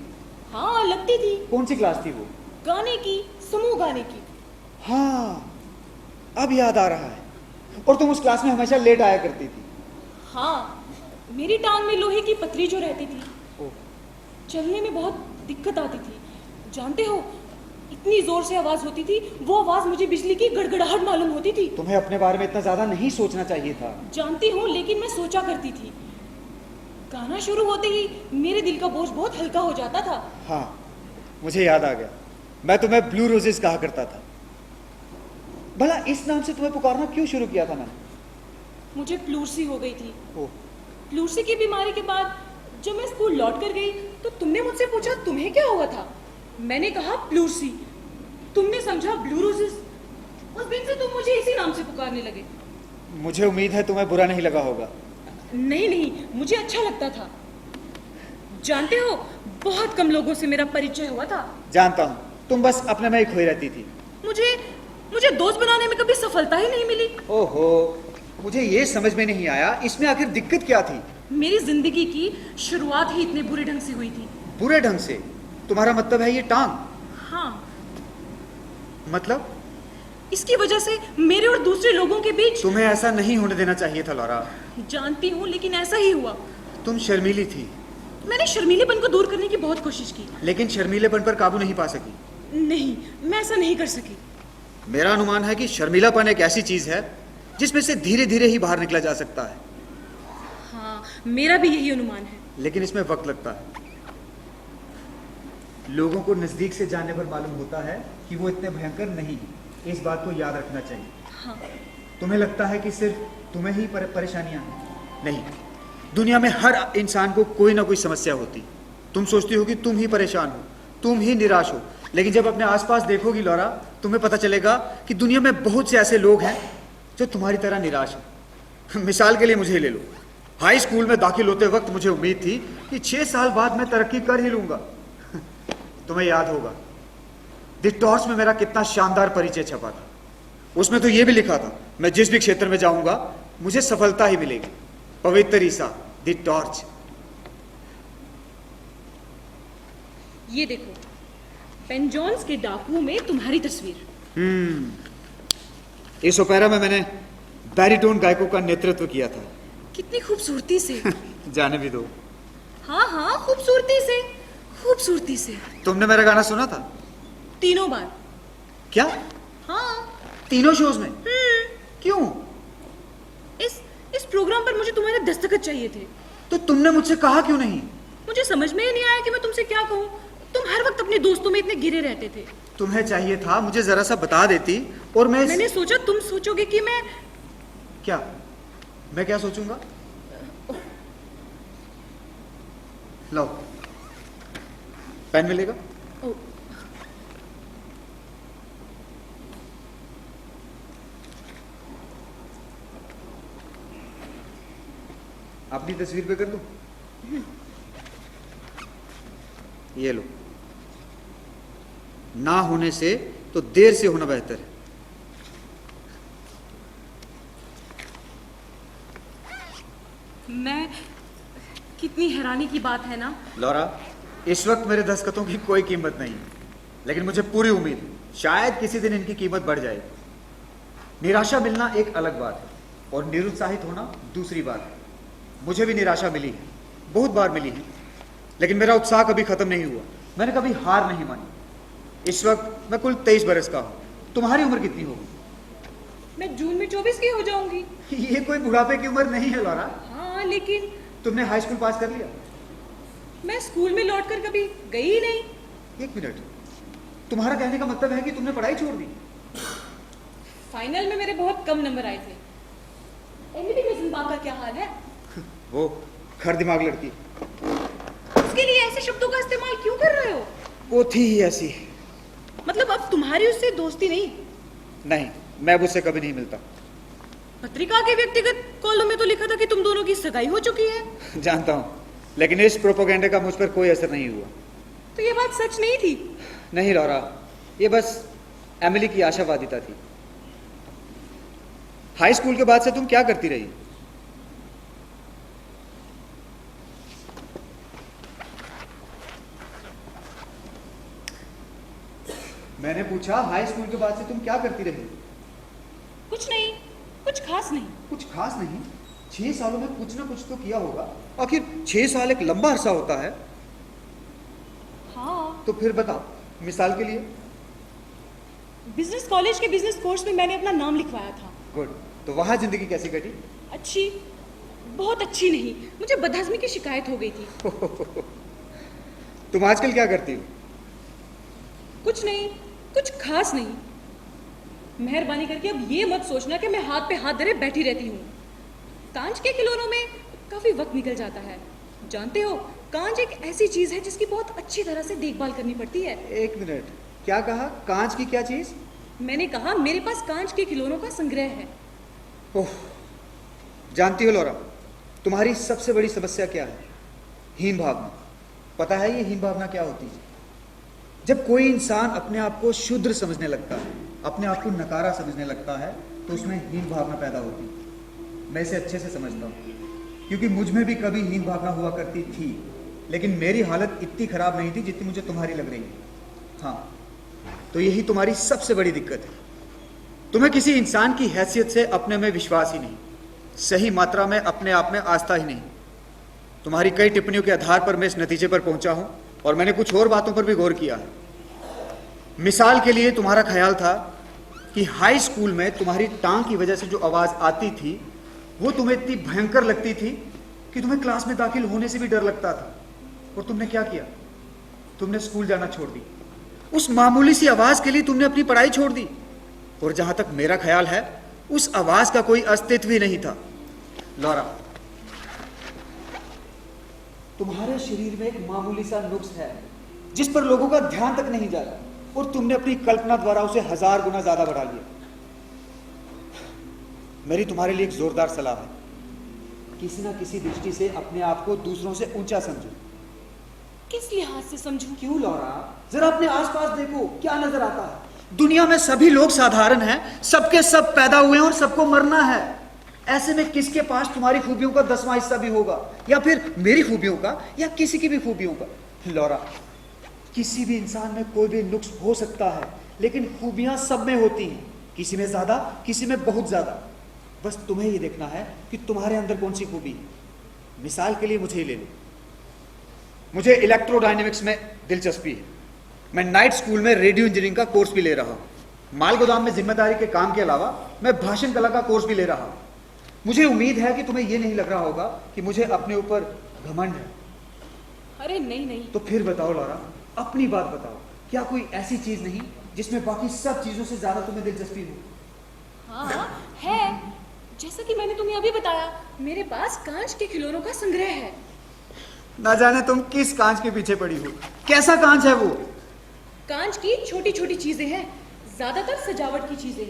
हाँ, लगती थी। कौन सी क्लास थी वो? गाने की, समूह गाने की। हाँ, अब याद आ रहा है। और तुम उस क्लास में हमेशा लेट आया करती थी। हाँ, मेरी टांग में लोहे की पतरी जो रहती थी, ओह। चलने में बहुत दिक्कत आती थी। जानते हो, इतनी जोर से आवाज होती थी, वो आवाज मुझे बिजली की गड़गड़ाहट मालूम होती थी। तुम्हें अपने बारे में इतना ज्यादा नहीं सोचना चाहिए था। जानती हूँ, लेकिन मैं सोचा करती थी। गाना शुरू होते ही मेरे दिल का बोझ बहुत हल्का हो जाता था। हाँ, मुझे याद आ गया, मैं तुम्हें ब्लू रोजेस कहा करता था। भला इस नाम से तुम्हें पुकारना क्यों शुरू किया था मैंने? मुझे प्लूरसी हो गई थी। ओह। प्लूरसी की बीमारी के बाद जब मैं स्कूल लौट कर गई तो तुमने मुझसे पूछा तुम्हें क्या हुआ था। मैंने कहा प्लूरसी। तुमने समझा ब्लू रोजेस। उस दिन से तुम मुझे इसी नाम से पुकारने लगे। मुझे उम्मीद है तुम्हें बुरा नहीं लगा होगा। नहीं नहीं, मुझे अच्छा लगता था। जानते हो, बहुत कम लोगों से मेरा परिचय हुआ था। जानता हूँ, तुम बस अपने में ही खोई रहती थी। मुझे दोस्त बनाने में कभी सफलता ही नहीं मिली। ओहो, मुझे ये समझ में नहीं आया, इसमें आखिर दिक्कत क्या थी? मेरी जिंदगी की शुरुआत ही इतने बुरे ढंग से हुई थी। बुरे ढंग से? तुम्हारा मतलब है ये टांग? हाँ। मतलब? इसकी वजह से मेरे और दूसरे लोगों के बीच। तुम्हें ऐसा नहीं होने देना चाहिए था लौरा। जानती हूँ, लेकिन ऐसा ही हुआ। तुम शर्मीली थी। मैंने शर्मीलेपन को दूर करने की बहुत कोशिश की, लेकिन शर्मीलेपन पर काबू नहीं पा सकी। नहीं, मैं ऐसा नहीं कर सकी। मेरा अनुमान है कि शर्मीलापन एक ऐसी चीज है जिसमें से धीरे धीरे ही बाहर निकला जा सकता है। हाँ, मेरा भी यही अनुमान है। लेकिन इसमें वक्त लगता है। लोगों को नजदीक से जानने पर मालूम होता है कि वो इतने भयंकर नहीं है। इस बात को याद रखना चाहिए। हाँ। तुम्हें लगता है कि सिर्फ तुम्हें ही परेशानियां हैं? नहीं, दुनिया में हर इंसान को कोई ना कोई समस्या होती। तुम सोचती हो कि तुम ही परेशान हो, तुम ही निराश हो, लेकिन जब अपने आसपास देखोगी लौरा, तुम्हें पता चलेगा कि दुनिया में बहुत से ऐसे लोग हैं जो तुम्हारी तरह निराश हैं। मिसाल के लिए मुझे ले लो। हाई स्कूल में दाखिल होते वक्त मुझे उम्मीद थी कि 6 साल बाद मैं तरक्की कर ही लूंगा। तुम्हें याद होगा द टॉर्च में मेरा कितना शानदार परिचय छपा था। उसमें तो यह भी लिखा था, मैं जिस भी क्षेत्र में जाऊंगा मुझे सफलता ही मिलेगी। पवित्र ईसा, द टॉर्च। ये देखो, पेन जॉन्स के डाकुओं में तुम्हारी तस्वीर। इस ओपेरा में मैंने बैरिटोन गायकों का नेतृत्व किया था। कितनी खूबसूरती से। जाने भी दो। हाँ हाँ, खूबसूरती से, खूबसूरती से। तुमने मेरा गाना सुना था? 3 बार। क्या? हाँ। 3 शोज में? क्यों? इस प्रोग्राम पर मुझे तुम्हारे दस्तखत चाहिए थे। तो तुमने मुझसे कहा क्यों नहीं? मुझे समझ में ही नहीं आया कि मैं तुमसे क्या कहूँ। तुम हर वक्त अपने दोस्तों में इतने गिरे रहते थे। तुम्हें चाहिए था मुझे जरा सा बता देती और मैंने सोचा तुम सोचोगे कि मैं क्या? मैं क्या सोचूंगा? लो, पेन मिलेगा? अपनी तस्वीर पे कर दूं? ये लो। ना होने से तो देर से होना बेहतर है। मैं कितनी हैरानी की बात है ना। लौरा, इस वक्त मेरे दस्तखतों की कोई कीमत नहीं है, लेकिन मुझे पूरी उम्मीद है शायद किसी दिन इनकी कीमत बढ़ जाएगी। निराशा मिलना एक अलग बात है और निरुत्साहित होना दूसरी बात है। मुझे भी निराशा मिली है, बहुत बार मिली है, लेकिन मेरा उत्साह कभी खत्म नहीं हुआ। मैंने कभी हार नहीं मानी। इस वक्त मैं कुल 23 बरस का हूं। तुम्हारी उम्र कितनी होगी? मैं जून में 24 की हो जाऊंगी। ये कोई बुढ़ापे की उम्र नहीं है लौरा। हाँ, लेकिन तुमने हाई स्कूल पास कर लिया? मैं स्कूल में लौटकर कभी गई ही नहीं। 1 मिनट, तुम्हारा कहने का मतलब है कि तुमने पढ़ाई छोड़ दी? फाइनल में मेरे बहुत कम नंबर आए थे। एमिली मेजनबाग का क्या हाल है? वो खर दिमाग लड़की। उसके लिए ऐसे शब्दों का इस्तेमाल क्यों कर रहे हो? वो थी ही ऐसी। मतलब अब तुम्हारी उससे दोस्ती नहीं? नहीं, मैं उससे कभी नहीं मिलता। पत्रिका के व्यक्तिगत कॉलम में तो लिखा था कि तुम दोनों की सगाई हो चुकी है। जानता हूँ, लेकिन इस प्रोपेगेंडे का मुझ पर कोई असर नहीं हुआ। तो ये बात सच नहीं थी? नहीं लौरा, ये बस एमिली की आशावादिता थी। हाई स्कूल के बाद से तुम क्या करती रही? मैंने पूछा हाई स्कूल के बाद से तुम क्या करती रही? कुछ नहीं, कुछ खास नहीं। कुछ खास नहीं? 6 सालों में कुछ ना कुछ तो किया होगा। आखिर 6 साल एक लंबा अरसा होता है। हाँ। तो फिर बताओ, मिसाल के लिए। बिजनेस कॉलेज के बिजनेस कोर्स में मैंने अपना नाम लिखवाया था। गुड। तो वहां जिंदगी कैसी कटी? अच्छी, बहुत अच्छी नहीं। मुझे बदहजमी की शिकायत हो गई थी। तुम आजकल क्या करती हो? कुछ नहीं, कुछ खास नहीं। मेहरबानी करके अब ये मत सोचना कि मैं हाथ पे हाथ धरे बैठी रहती हूँ। कांच के खिलौनों में काफी वक्त निकल जाता है। जानते हो, कांच एक ऐसी चीज है जिसकी बहुत अच्छी तरह से देखभाल करनी पड़ती है। 1 मिनट, क्या कहा? कांच की क्या चीज? मैंने कहा मेरे पास कांच के खिलौनों का संग्रह है। ओह, जानती हो लौरा, तुम्हारी सबसे बड़ी समस्या क्या है? हीन भावना। पता है ये हीन भावना क्या होती है? जब कोई इंसान अपने आप को शूद्र समझने लगता है, अपने आप को नकारा समझने लगता है, तो उसमें हीन भावना पैदा होती है। मैं इसे अच्छे से समझता हूँ, क्योंकि मुझ में भी कभी हीन भावना हुआ करती थी, लेकिन मेरी हालत इतनी खराब नहीं थी जितनी मुझे तुम्हारी लग रही है। हाँ, तो यही तुम्हारी सबसे बड़ी दिक्कत है। तुम्हें किसी इंसान की हैसियत से अपने में विश्वास ही नहीं, सही मात्रा में अपने आप में आस्था ही नहीं। तुम्हारी कई टिप्पणियों के आधार पर मैं इस नतीजे पर पहुंचा हूं, और मैंने कुछ और बातों पर भी गौर किया है। मिसाल के लिए, तुम्हारा ख्याल था कि हाई स्कूल में तुम्हारी टांग की वजह से जो आवाज आती थी वो तुम्हें इतनी भयंकर लगती थी कि तुम्हें क्लास में दाखिल होने से भी डर लगता था। और तुमने क्या किया? तुमने स्कूल जाना छोड़ दी। उस मामूली सी आवाज के लिए तुमने अपनी पढ़ाई छोड़ दी। और जहां तक मेरा ख्याल है, उस आवाज का कोई अस्तित्व ही नहीं था। लौरा, तुम्हारे शरीर में एक मामूली सा नुक्स है जिस पर लोगों का ध्यान तक नहीं जाता, और तुमने अपनी कल्पना द्वारा उसे 1000 गुना ज्यादा बढ़ा लिया। मेरी तुम्हारे लिए एक जोरदार सलाह है, किसी ना किसी दृष्टि से अपने आप को दूसरों से ऊंचा समझो। किस लिहाज से समझूं? क्यों लौरा, जरा अपने आसपास देखो, क्या नजर आता है? दुनिया में सभी लोग साधारण हैं, सबके सब पैदा हुए हैं और सबको मरना है। ऐसे में किसके पास तुम्हारी खूबियों का 10वां हिस्सा भी होगा, या फिर मेरी खूबियों का, या किसी की भी खूबियों का? लौरा, किसी भी इंसान में कोई भी नुक्स हो सकता है, लेकिन खूबियां सब में होती हैं, किसी में ज्यादा, किसी में बहुत ज्यादा। बस तुम्हें ये देखना है कि तुम्हारे अंदर कौन सी खूबी है। मिसाल के लिए मुझे ही ले लो। मुझे इलेक्ट्रोडायनेमिक्स में दिलचस्पी है। मैं नाइट स्कूल में रेडियो इंजीनियरिंग का कोर्स भी ले रहा हूं। माल गोदाम में जिम्मेदारी के काम के अलावा मैं भाषण कला का कोर्स भी ले रहा हूं। मुझे उम्मीद है कि तुम्हें यह नहीं लग रहा होगा कि मुझे अपने ऊपर घमंड है। अरे नहीं नहीं। तो फिर बताओ लौरा, अपनी बात बताओ, क्या कोई ऐसी चीज नहीं जिसमें बाकी सब चीजों से ज्यादा तुम्हें दिलचस्पी हो? हाँ है, जैसा कि मैंने तुम्हें अभी बताया, मेरे पास कांच के खिलौनों का संग्रह है। ना जाने तुम किस कांच के पीछे पड़ी हो। कैसा कांच है वो? कांच की छोटी छोटी चीजें हैं, ज्यादातर सजावट की चीजें।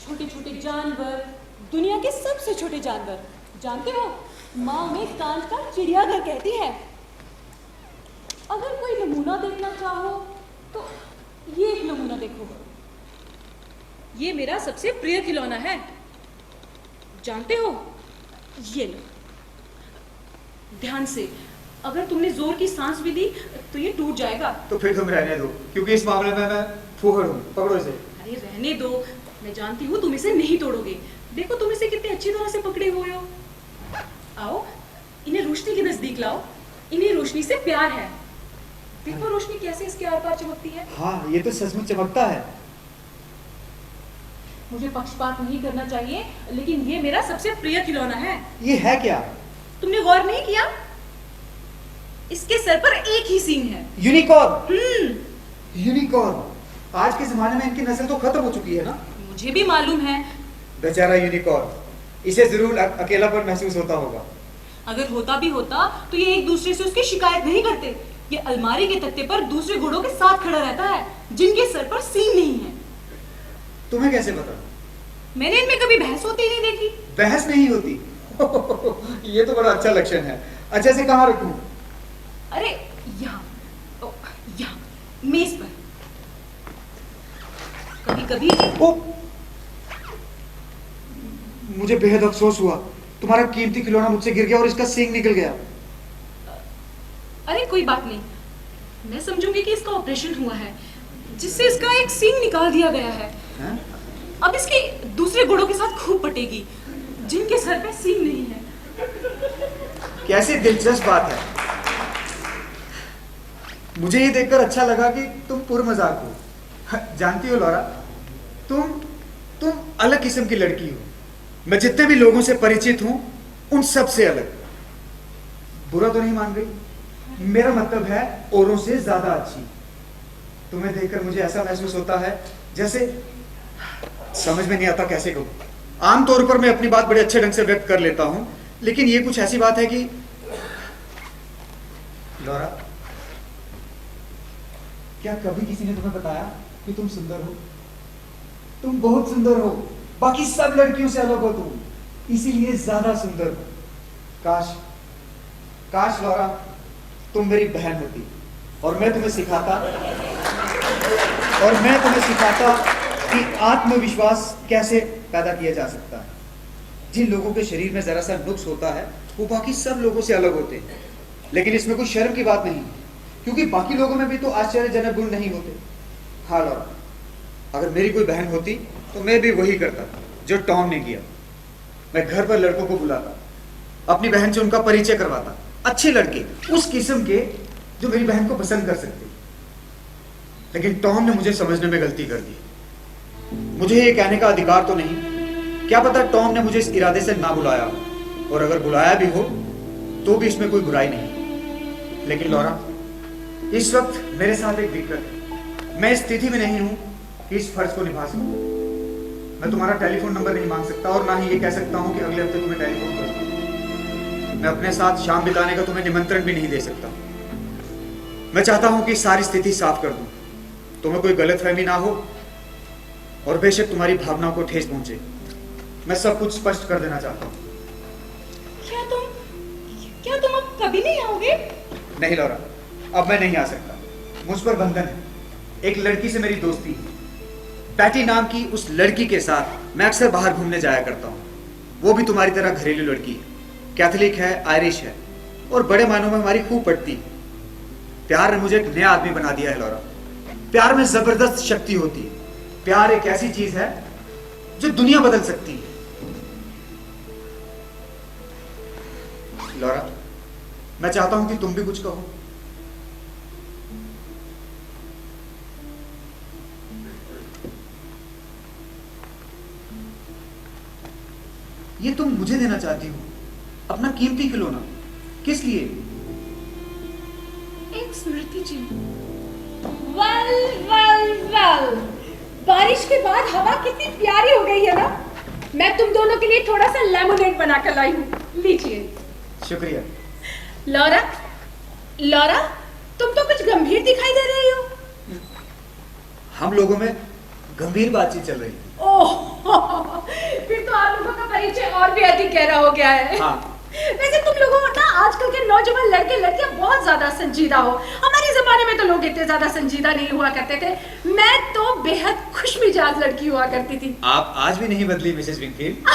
छोटे छोटे जानवर, दुनिया के सबसे छोटे जानवर। जानते हो, माँ उन्हें कांच का चिड़ियाघर कहती है। अगर कोई नमूना देखना चाहो तो ये एक नमूना देखो। ये मेरा सबसे प्रिय खिलौना है। जानते हो, ये लो, ध्यान से। अगर तुमने जोर की सांस भी ली तो ये टूट जाएगा। तो फिर तुम रहने दो, क्योंकि इस मामले में मैं फूहड़ हूँ। पकड़ो इसे। अरे रहने दो, मैं जानती हूँ तुम इसे नहीं तोड़ोगे। देखो तुम इसे कितनी अच्छी तरह से पकड़े हुए हो। आओ, इन्हें रोशनी के नजदीक लाओ। इन्हें रोशनी से प्यार है। देखो रोशनी कैसे इसके आर पार चमकती है। हाँ, ये तो सचमुच चमकता है। मुझे पक्षपात नहीं करना चाहिए, लेकिन ये मेरा सबसे प्रिय खिलौना है। ये है क्या? तुमने गौर नहीं किया? इसके सर पर एक ही सींग है। यूनिकॉर्न। यूनिकॉर्न। आज के जमाने में इनकी नस्ल तो खत्म हो चुकी है ना? मुझे भी मालूम है। बेचारा यूनिकॉर्न, इसे जरूर अकेलापन महसूस होता होगा। अगर होता भी होता तो ये एक दूसरे से उसकी शिकायत नहीं करते। ये अलमारी के तख्ते पर दूसरे घोड़ों के साथ खड़ा रहता है, जिनके सर पर सींग नहीं है। तुम्हें कैसे पता? मैंने इनमें कभी बहस होती नहीं देखी। बहस नहीं होती? ये तो बड़ा अच्छा लक्षण है। अच्छा, इसे कहाँ रखूं? अरे यहाँ, यहाँ मेज पर। कभी कभी मुझे बेहद अफसोस हुआ। तुम्हारा कीमती खिलौना मुझसे गिर गया और इसका सींग निकल गया। अरे कोई बात नहीं, मैं समझूंगी कि इसका ऑपरेशन हुआ है, जिससे इसका एक सींग निकाल दिया गया है। अब इसकी दूसरे घोड़ों के साथ खूब पटेगी, जिनके सर पे सींग नहीं है। कैसी दिलचस्प बात है। मुझे ये देखकर अच्छा लगा कि तुम पुरमजाक हो। जानती हो लौरा, तुम अलग किस्म की लड़की हो। मैं जितने भी लोगों से परिचित हूं, उन सब से अलग। बुरा तो नहीं मान रही? मेरा मतलब है औरों से ज्यादा अच्छी। तुम्हें देखकर मुझे ऐसा महसूस होता है जैसे, समझ में नहीं आता कैसे कहूं। आमतौर पर मैं अपनी बात बड़े अच्छे ढंग से व्यक्त कर लेता हूं, लेकिन ये कुछ ऐसी बात है कि लौरा, क्या कभी किसी ने तुम्हें बताया कि तुम सुंदर हो? तुम बहुत सुंदर हो। बाकी सब लड़कियों से अलग हो तुम, इसीलिए ज्यादा सुंदर हो। काश लौरा, तुम मेरी बहन होती और मैं तुम्हें सिखाता कि आत्मविश्वास कैसे पैदा किया जा सकता है। जिन लोगों के शरीर में जरा सा नुक्स होता है, वो बाकी सब लोगों से अलग होते हैं। लेकिन इसमें कोई शर्म की बात नहीं, क्योंकि बाकी लोगों में भी तो आश्चर्यजनक गुण नहीं होते। हाँ लौरा, अगर मेरी कोई बहन होती तो मैं भी वही करता जो टॉम ने किया। मैं घर पर लड़कों को बुलाता, अपनी बहन से उनका परिचय करवाता। अच्छे लड़के, उस किस्म के जो मेरी बहन को पसंद कर सकते। लेकिन टॉम ने मुझे समझने में गलती कर दी। मुझे ये कहने का अधिकार तो नहीं, क्या पता टॉम ने मुझे इस इरादे से ना बुलाया हो, और अगर बुलाया भी हो तो भी इसमें कोई बुराई नहीं। लेकिन लौरा, इस वक्त मेरे साथ एक दिक्कत है। मैं इस स्थिति में नहीं हूं कि इस फर्ज को निभा सकूं। मैं तुम्हारा टेलीफोन नंबर नहीं मांग सकता, और ना ही ये कह सकता हूं कि अगले हफ्ते तुम्हें टेलीफोन करूं। मैं अपने साथ शाम बिताने का तुम्हें निमंत्रण भी नहीं दे सकता। मैं चाहता हूं कि सारी स्थिति साफ कर दूं, तुम्हें कोई गलतफहमी ना हो, और बेशक तुम्हारी भावनाओं को ठेस पहुंचे। मैं सब कुछ स्पष्ट कर देना चाहता हूं। क्या तुम अब कभी नहीं आओगे? नहीं लौरा, अब मैं नहीं आ सकता। मुझ पर बंधन है। एक लड़की से मेरी दोस्ती है। पैटी नाम की उस लड़की के साथ मैं अक्सर बाहर घूमने जाया करता हूँ। वो भी तुम्हारी तरह घरेलू लड़की है, कैथोलिक है, आयरिश है, और बड़े मायनों में हमारी खूब पड़ती है। प्यार ने मुझे एक नया आदमी बना दिया है लौरा। प्यार में जबरदस्त शक्ति होती है। प्यार एक ऐसी चीज है जो दुनिया बदल सकती है। लौरा, मैं चाहता हूं कि तुम भी कुछ कहो। ये तुम मुझे देना चाहती हो, अपना कीमती खिलौना, किस लिए? एक स्मृति चिन्ह। वेल, बारिश के बाद हवा कितनी प्यारी हो गई है ना। मैं तुम दोनों के लिए थोड़ा सा लेमोनेड बनाकर लाई हूँ, लीजिए। शुक्रिया। लौरा, तुम तो कुछ गंभीर दिखाई दे रही हो। हम लोगों में गंभीर बातचीत चल रही है। ओह, फिर तो आप लोगों का परिचय और भी अधिक गहरा हो गया है। हाँ। वैसे तुम लोगों को ना आजकल के नौजवान लड़के लड़कियां बहुत ज्यादा संजीदा हो। हमारे जमाने में तो लोग इतने ज्यादा संजीदा नहीं हुआ करते थे। मैं तो बेहद खुशमिजाज लड़की हुआ करती थी। आप आज भी नहीं बदली मिसेस विंकफील्ड।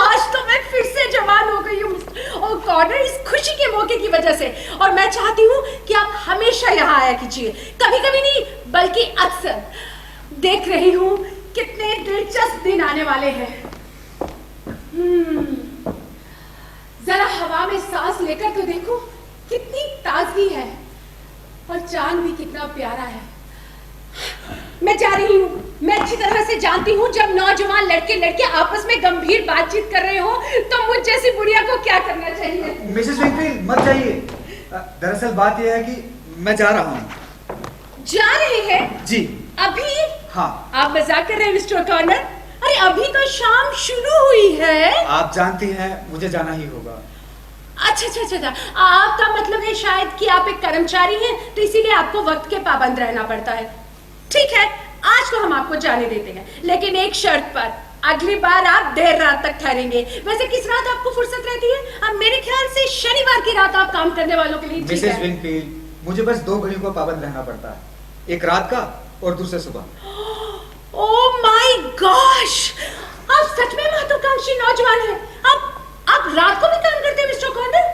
आज तो मैं फिर से जवान हो गई हूँ और कॉर्नर इस खुशी के मौके की वजह से। और मैं चाहती हूँ कि आप हमेशा यहाँ आया कीजिए, कभी कभी नहीं बल्कि अक्सर। देख रही हूँ कितने दिलचस्प दिन आने वाले हैं। जरा हवा में सांस लेकर तो देखो, कितनी ताजगी है और चांद भी कितना प्यारा है। मैं जा रही हूँ। मैं अच्छी तरह से जानती हूँ जब नौजवान लड़के लड़कियां आपस में गंभीर बातचीत कर रहे हो तो मुझ जैसी बुढ़िया को क्या करना चाहिए। मिसेस विंकफील्ड मत जाइए। दरअसल बात यह है कि मैं जा रहा हूँ। जा रहे हैं? जी। अभी? हाँ। आप मजाक कर रहे हैं मिस्टर कॉर्नर? अरे अभी तो शाम शुरू हुई है। आप जानती हैं मुझे जाना ही होगा। अच्छा, आपका मतलब है शायद कि आप एक कर्मचारी हैं तो इसीलिए आपको वक्त के पाबंद रहना पड़ता है। ठीक है, आज तो हम आपको जाने देते हैं, लेकिन एक शर्त पर। अगली बार आप देर रात तक ठहरेंगे। वैसे किस रात आपको फुर्सत रहती है? अब मेरे ख्याल से शनिवार की रात आप काम करने वालों के लिए ठीक है। मिसेस विंकफील्ड, मुझे बस 2 घड़ियों का पाबंद रहना पड़ता है, एक रात का और दूसरे सुबह। ओह माय गॉश, आप सच में महत्वाकांक्षी नौजवान हैं। आप रात को भी काम करते हैं मिस्टर कॉर्नर?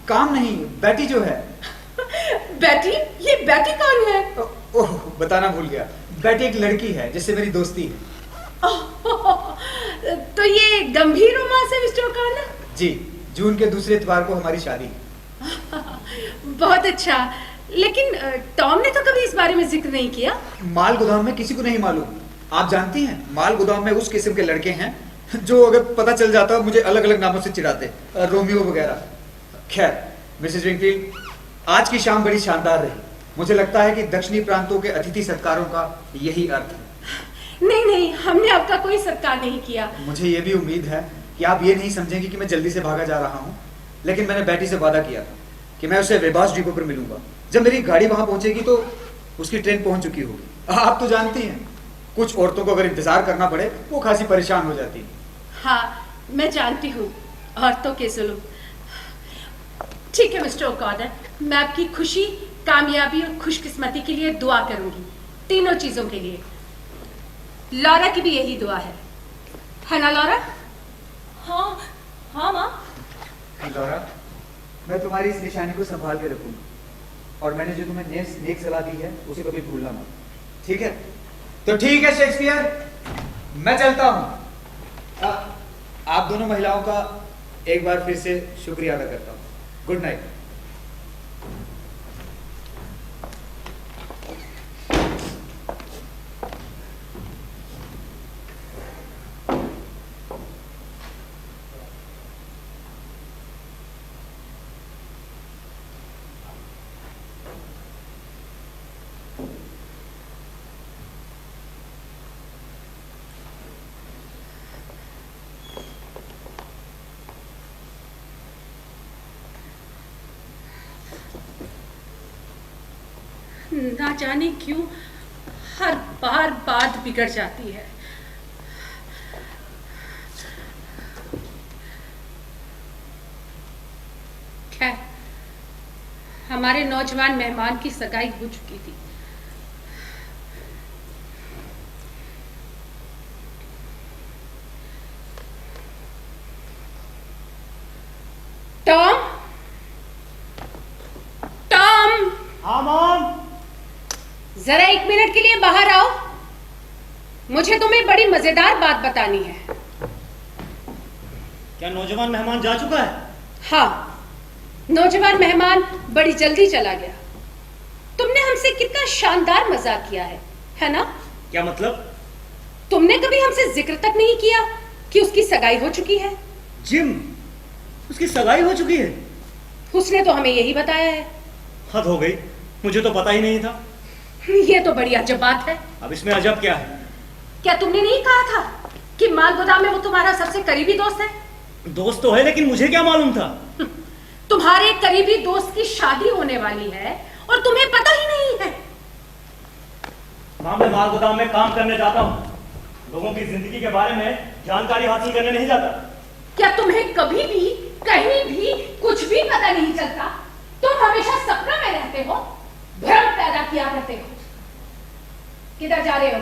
काम नहीं, बेटी जो है। बेटी? ये बेटी कौन है? ओह, बताना भूल गया। बेटी एक लड़की है जिससे मेरी दोस्ती है। तो ये गंभीर रोमांस है मिस्टर कॉर्नर? जी, जून के दूसरे इतवार को हमारी शादी है। बहुत अच्छा, लेकिन टॉम ने तो कभी इस बारे में जिक्र नहीं किया। माल गोदाम में किसी को नहीं मालूम। आप जानती हैं, माल गोदाम में उस किस्म के लड़के हैं जो अगर पता चल जाता मुझे अलग अलग नामों से चिढ़ाते, रोमियो वगैरह। खैर मिसेस विंकफील्ड, आज की शाम बड़ी शानदार रही। मुझे लगता है कि दक्षिणी प्रांतों के अतिथि सत्कारों का यही अर्थ है। नहीं, हमने आपका कोई सत्कार नहीं किया। मुझे ये भी उम्मीद है कि आप ये नहीं समझेंगे कि मैं जल्दी से भागा जा रहा हूँ, लेकिन मैंने बेटी से वादा किया था कि मैं उसे वेबास डिपो पर मिलूंगा। जब मेरी गाड़ी वहां पहुंचेगी तो उसकी ट्रेन पहुंच चुकी होगी। आप तो जानती हैं, कुछ औरतों को अगर इंतजार करना पड़े वो खासी परेशान हो जाती है। हाँ, मैं जानती हूँ औरतों के जुल्म। ठीक है मिस्टर ओकॉनर, मैं आपकी खुशी, कामयाबी और खुशकिस्मती के लिए दुआ करूंगी। तीनों चीजों के लिए। लौरा की भी यही दुआ है ना लौरा? हाँ माँ। लौरा, मैं तुम्हारी इस निशानी को संभाल के रखूंगा और मैंने जो तुम्हें नेक सलाह दी है उसे कभी भूलना मत, ठीक है? तो ठीक है शेक्सपियर, मैं चलता हूँ। आप दोनों महिलाओं का एक बार फिर से शुक्रिया अदा करता हूँ। Good night. ना जाने क्यों हर बार बात बिगड़ जाती है। खैर, हमारे नौजवान मेहमान की सगाई हो चुकी थी। टॉम, हाँ मॉम। जरा 1 मिनट के लिए बाहर आओ। मुझे तुम्हें बड़ी मजेदार बात बतानी है। क्या नौजवान मेहमान जा चुका है? हाँ, नौजवान मेहमान बड़ी जल्दी चला गया। तुमने हमसे कितना शानदार मजाक किया है ना? क्या मतलब? तुमने कभी हमसे जिक्र तक नहीं किया कि उसकी सगाई हो चुकी है। जिम, उसकी सगाई हो चुकी है? उसने तो हमें यही बताया है। हद हो गई, मुझे तो पता ही नहीं था। ये तो बड़ी अजब बात है। अब इसमें अजब क्या है? क्या तुमने नहीं कहा था कि माल गोदाम में वो तुम्हारा सबसे करीबी दोस्त है? दोस्त तो है, लेकिन मुझे क्या मालूम था? तुम्हारे करीबी दोस्त की शादी होने वाली है और तुम्हें पता ही नहीं है। हाँ, मैं माल गोदाम में काम करने जाता हूँ, लोगों की जिंदगी के बारे में जानकारी हासिल करने नहीं जाता। क्या तुम्हें कभी भी कहीं भी कुछ भी पता नहीं चलता? तुम हमेशा सपना में रहते हो, भ्रम पैदा किया करते हो। किधर जा रहे हो?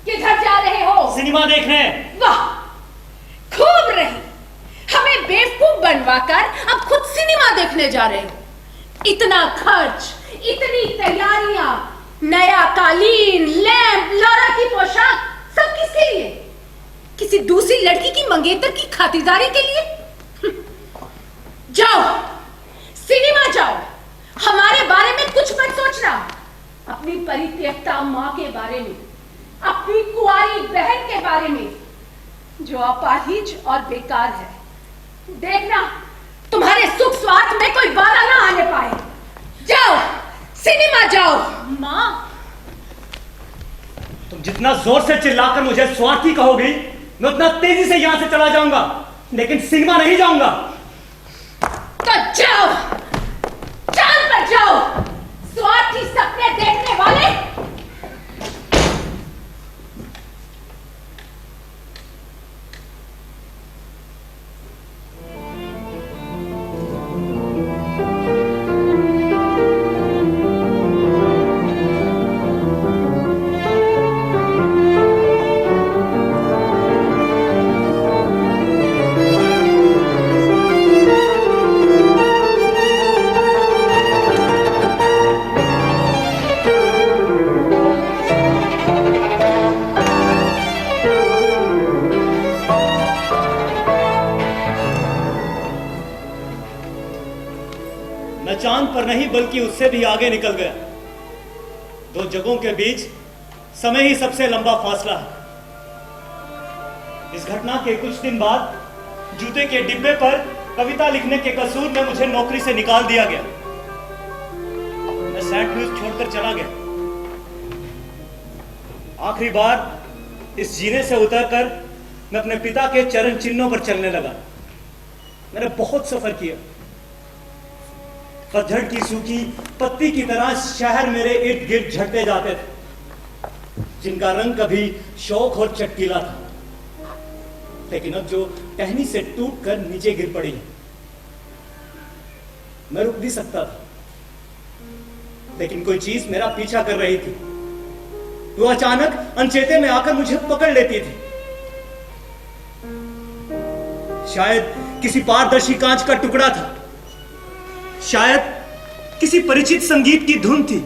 किधर जा रहे हो? सिनेमा देखने। वाह, खूब रही। हमें बेवकूफ बनवाकर अब खुद सिनेमा देखने जा रहे हो। इतना खर्च, इतनी तैयारियां, नया कालीन, लैंप, लौरा की पोशाक, सब किसके लिए? किसी दूसरी लड़की की मंगेतर की खातिरदारी के लिए? जाओ, सिनेमा जाओ। हमारे बारे में कुछ मत सोचना। अपनी परित्यक्ता माँ के बारे में, अपनी कुंवारी बहन के बारे में, जो अपाहिज और बेकार है। देखना, तुम्हारे सुख स्वार्थ में कोई बाधा ना आने पाए। जाओ, सिनेमा जाओ। माँ, तुम जितना जोर से चिल्लाकर मुझे स्वार्थी कहोगी, मैं उतना तेजी से यहां से चला जाऊंगा, लेकिन सिनेमा नहीं जाऊंगा। तो जाओ, चांद पर जाओ, स्वार्थी सपने देखने वाले। चांद पर नहीं बल्कि उससे भी आगे निकल गया। दो जगहों के बीच समय ही सबसे लंबा फासला है। इस घटना के कुछ दिन बाद जूते के डिब्बे पर कविता लिखने के कसूर में मुझे नौकरी से निकाल दिया गया। मैं सेंट लुइस छोड़कर चला गया। आखिरी बार इस जीने से उतरकर मैं अपने पिता के चरण चिन्हों पर चलने लगा। मैंने बहुत सफर किया। पतझड़ की सूखी पत्ती की तरह शहर मेरे इर्द गिर्द झड़ते जाते थे, जिनका रंग कभी शौक और चटकीला था, लेकिन अब जो टहनी से टूट कर नीचे गिर पड़ी। मैं रुक भी सकता था, लेकिन कोई चीज मेरा पीछा कर रही थी। वो अचानक अनचेते में आकर मुझे पकड़ लेती थी। शायद किसी पारदर्शी कांच का टुकड़ा था, शायद किसी परिचित संगीत की धुन थी,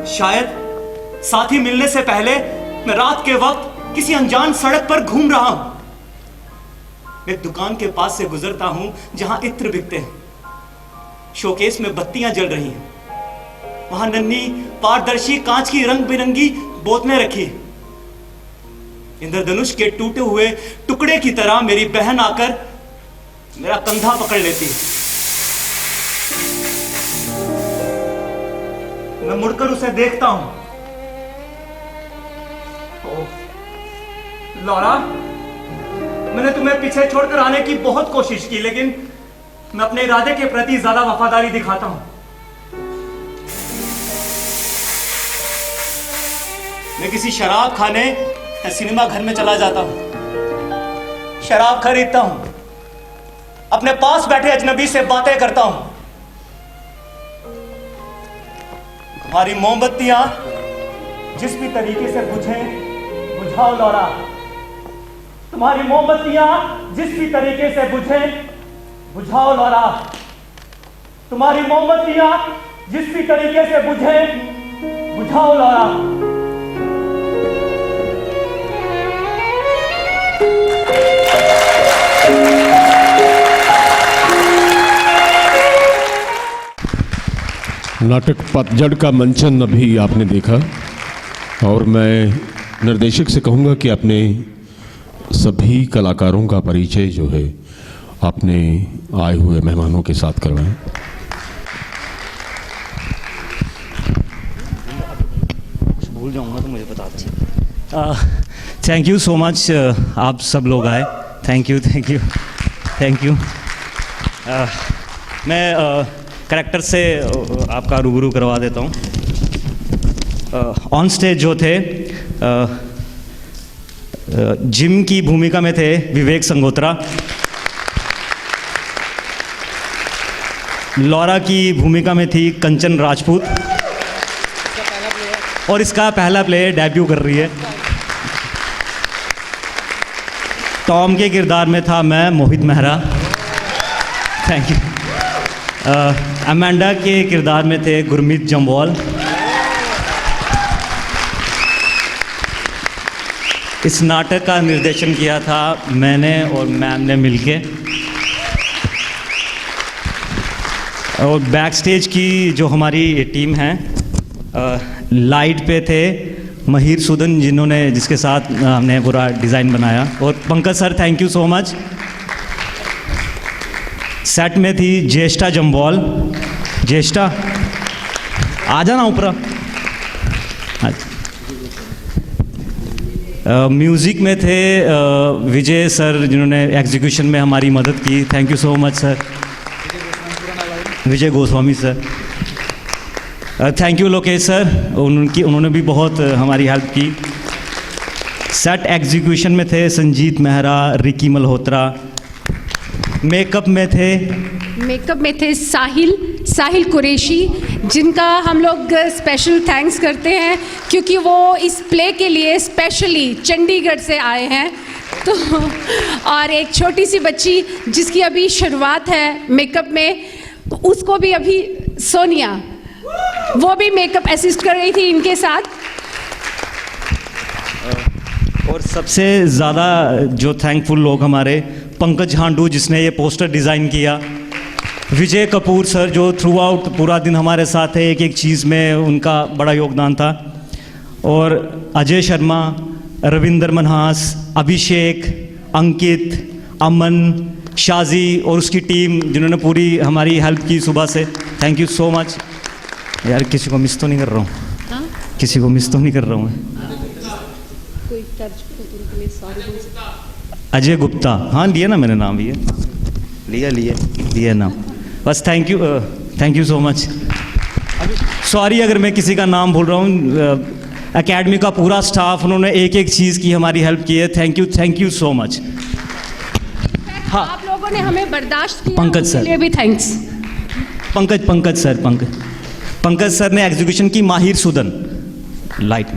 शायद साथी मिलने से पहले मैं रात के वक्त किसी अनजान सड़क पर घूम रहा हूं। एक दुकान के पास से गुजरता हूं जहां इत्र बिकते हैं। शोकेस में बत्तियां जल रही हैं। वहां नन्ही पारदर्शी कांच की रंग बिरंगी बोतलें रखी हैं। इंद्रधनुष के टूटे हुए टुकड़े की तरह मेरी बहन आकर मेरा कंधा पकड़ लेती है। मैं मुड़कर उसे देखता हूं। लौरा, मैंने तुम्हें पीछे छोड़कर आने की बहुत कोशिश की, लेकिन मैं अपने इरादे के प्रति ज्यादा वफादारी दिखाता हूं। मैं किसी शराब खाने या सिनेमा घर में चला जाता हूं, शराब खरीदता हूं, अपने पास बैठे अजनबी से बातें करता हूं। तुम्हारी मोमबत्तियां जिस भी तरीके से बुझें, बुझाओ लौरा। तुम्हारी मोमबत्तियां जिस भी तरीके से बुझें, बुझाओ लौरा। तुम्हारी मोमबत्तियां जिस भी तरीके से बुझें, बुझाओ लौरा। नाटक पतझड़ का मंचन अभी आपने देखा, और मैं निर्देशक से कहूँगा कि अपने सभी कलाकारों का परिचय जो है आपने आए हुए मेहमानों के साथ करवाएं। भूल जाऊंगा तो मुझे बता दें। थैंक यू सो मच, आप सब लोग आए। Thank you thank you thank you. मैं करैक्टर से आपका रूबरू करवा देता हूँ। ऑन स्टेज जो थे, जिम की भूमिका में थे विवेक संगोत्रा, लौरा की भूमिका में थी कंचन राजपूत, और इसका पहला प्ले डेब्यू कर रही है। टॉम के किरदार में था मैं, Mohit Mehra. Thank you. Amanda के किरदार में थे गुरमीत जम्वाल। इस नाटक का निर्देशन किया था मैंने और मैम ने मिलके। और बैक स्टेज की जो हमारी टीम है, लाइट पे थे महीर सुदन, जिसके साथ हमने पूरा डिज़ाइन बनाया, और Pankaj sir thank you so much. Set में थी ज्येष्ठा जम्वाल। ज्येष्ठा आ जाना ऊपर। म्यूज़िक में थे विजय सर, जिन्होंने एग्जीक्यूशन में हमारी मदद की। Thank you so much sir. Vijay Goswami sir. Thank you Lokesh sir, उन्होंने भी बहुत हमारी हेल्प की। सेट एग्जीक्यूशन में थे संजीत मेहरा, रिकी मल्होत्रा। मेकअप में थे साहिल कुरैशी, जिनका हम लोग स्पेशल थैंक्स करते हैं क्योंकि वो इस प्ले के लिए स्पेशली चंडीगढ़ से आए हैं। तो और एक छोटी सी बच्ची जिसकी अभी शुरुआत है मेकअप में, तो उसको भी अभी सोनिया, वो भी मेकअप असिस्ट कर रही थी इनके साथ। और सबसे ज़्यादा जो थैंकफुल लोग हमारे, पंकज हांडू जिसने ये पोस्टर डिज़ाइन किया, विजय कपूर सर जो थ्रू आउट पूरा दिन हमारे साथ है, एक एक चीज़ में उनका बड़ा योगदान था, और अजय शर्मा, रविंदर मनहास, अभिषेक, अंकित, अमन, शाजी और उसकी टीम जिन्होंने पूरी हमारी हेल्प की सुबह से। Thank you so much. यार किसी को मिस तो नहीं कर रहा हूँ? किसी को मिस तो नहीं कर रहा हूँ? अजय गुप्ता, हाँ लिया ना मैंने नाम, लिया नाम बस। Thank you so much. Sorry अगर मैं किसी का नाम भूल रहा हूँ। एकेडमी का पूरा स्टाफ, उन्होंने एक एक चीज़ की हमारी हेल्प की है। Thank you so much. हाँ, आप लोगों ने हमें बर्दाश्त किया, पंकज सर, उसके लिए भी थैंक्स। पंकज सर ने एग्जीक्यूशन की, माहिर सुदन लाइट।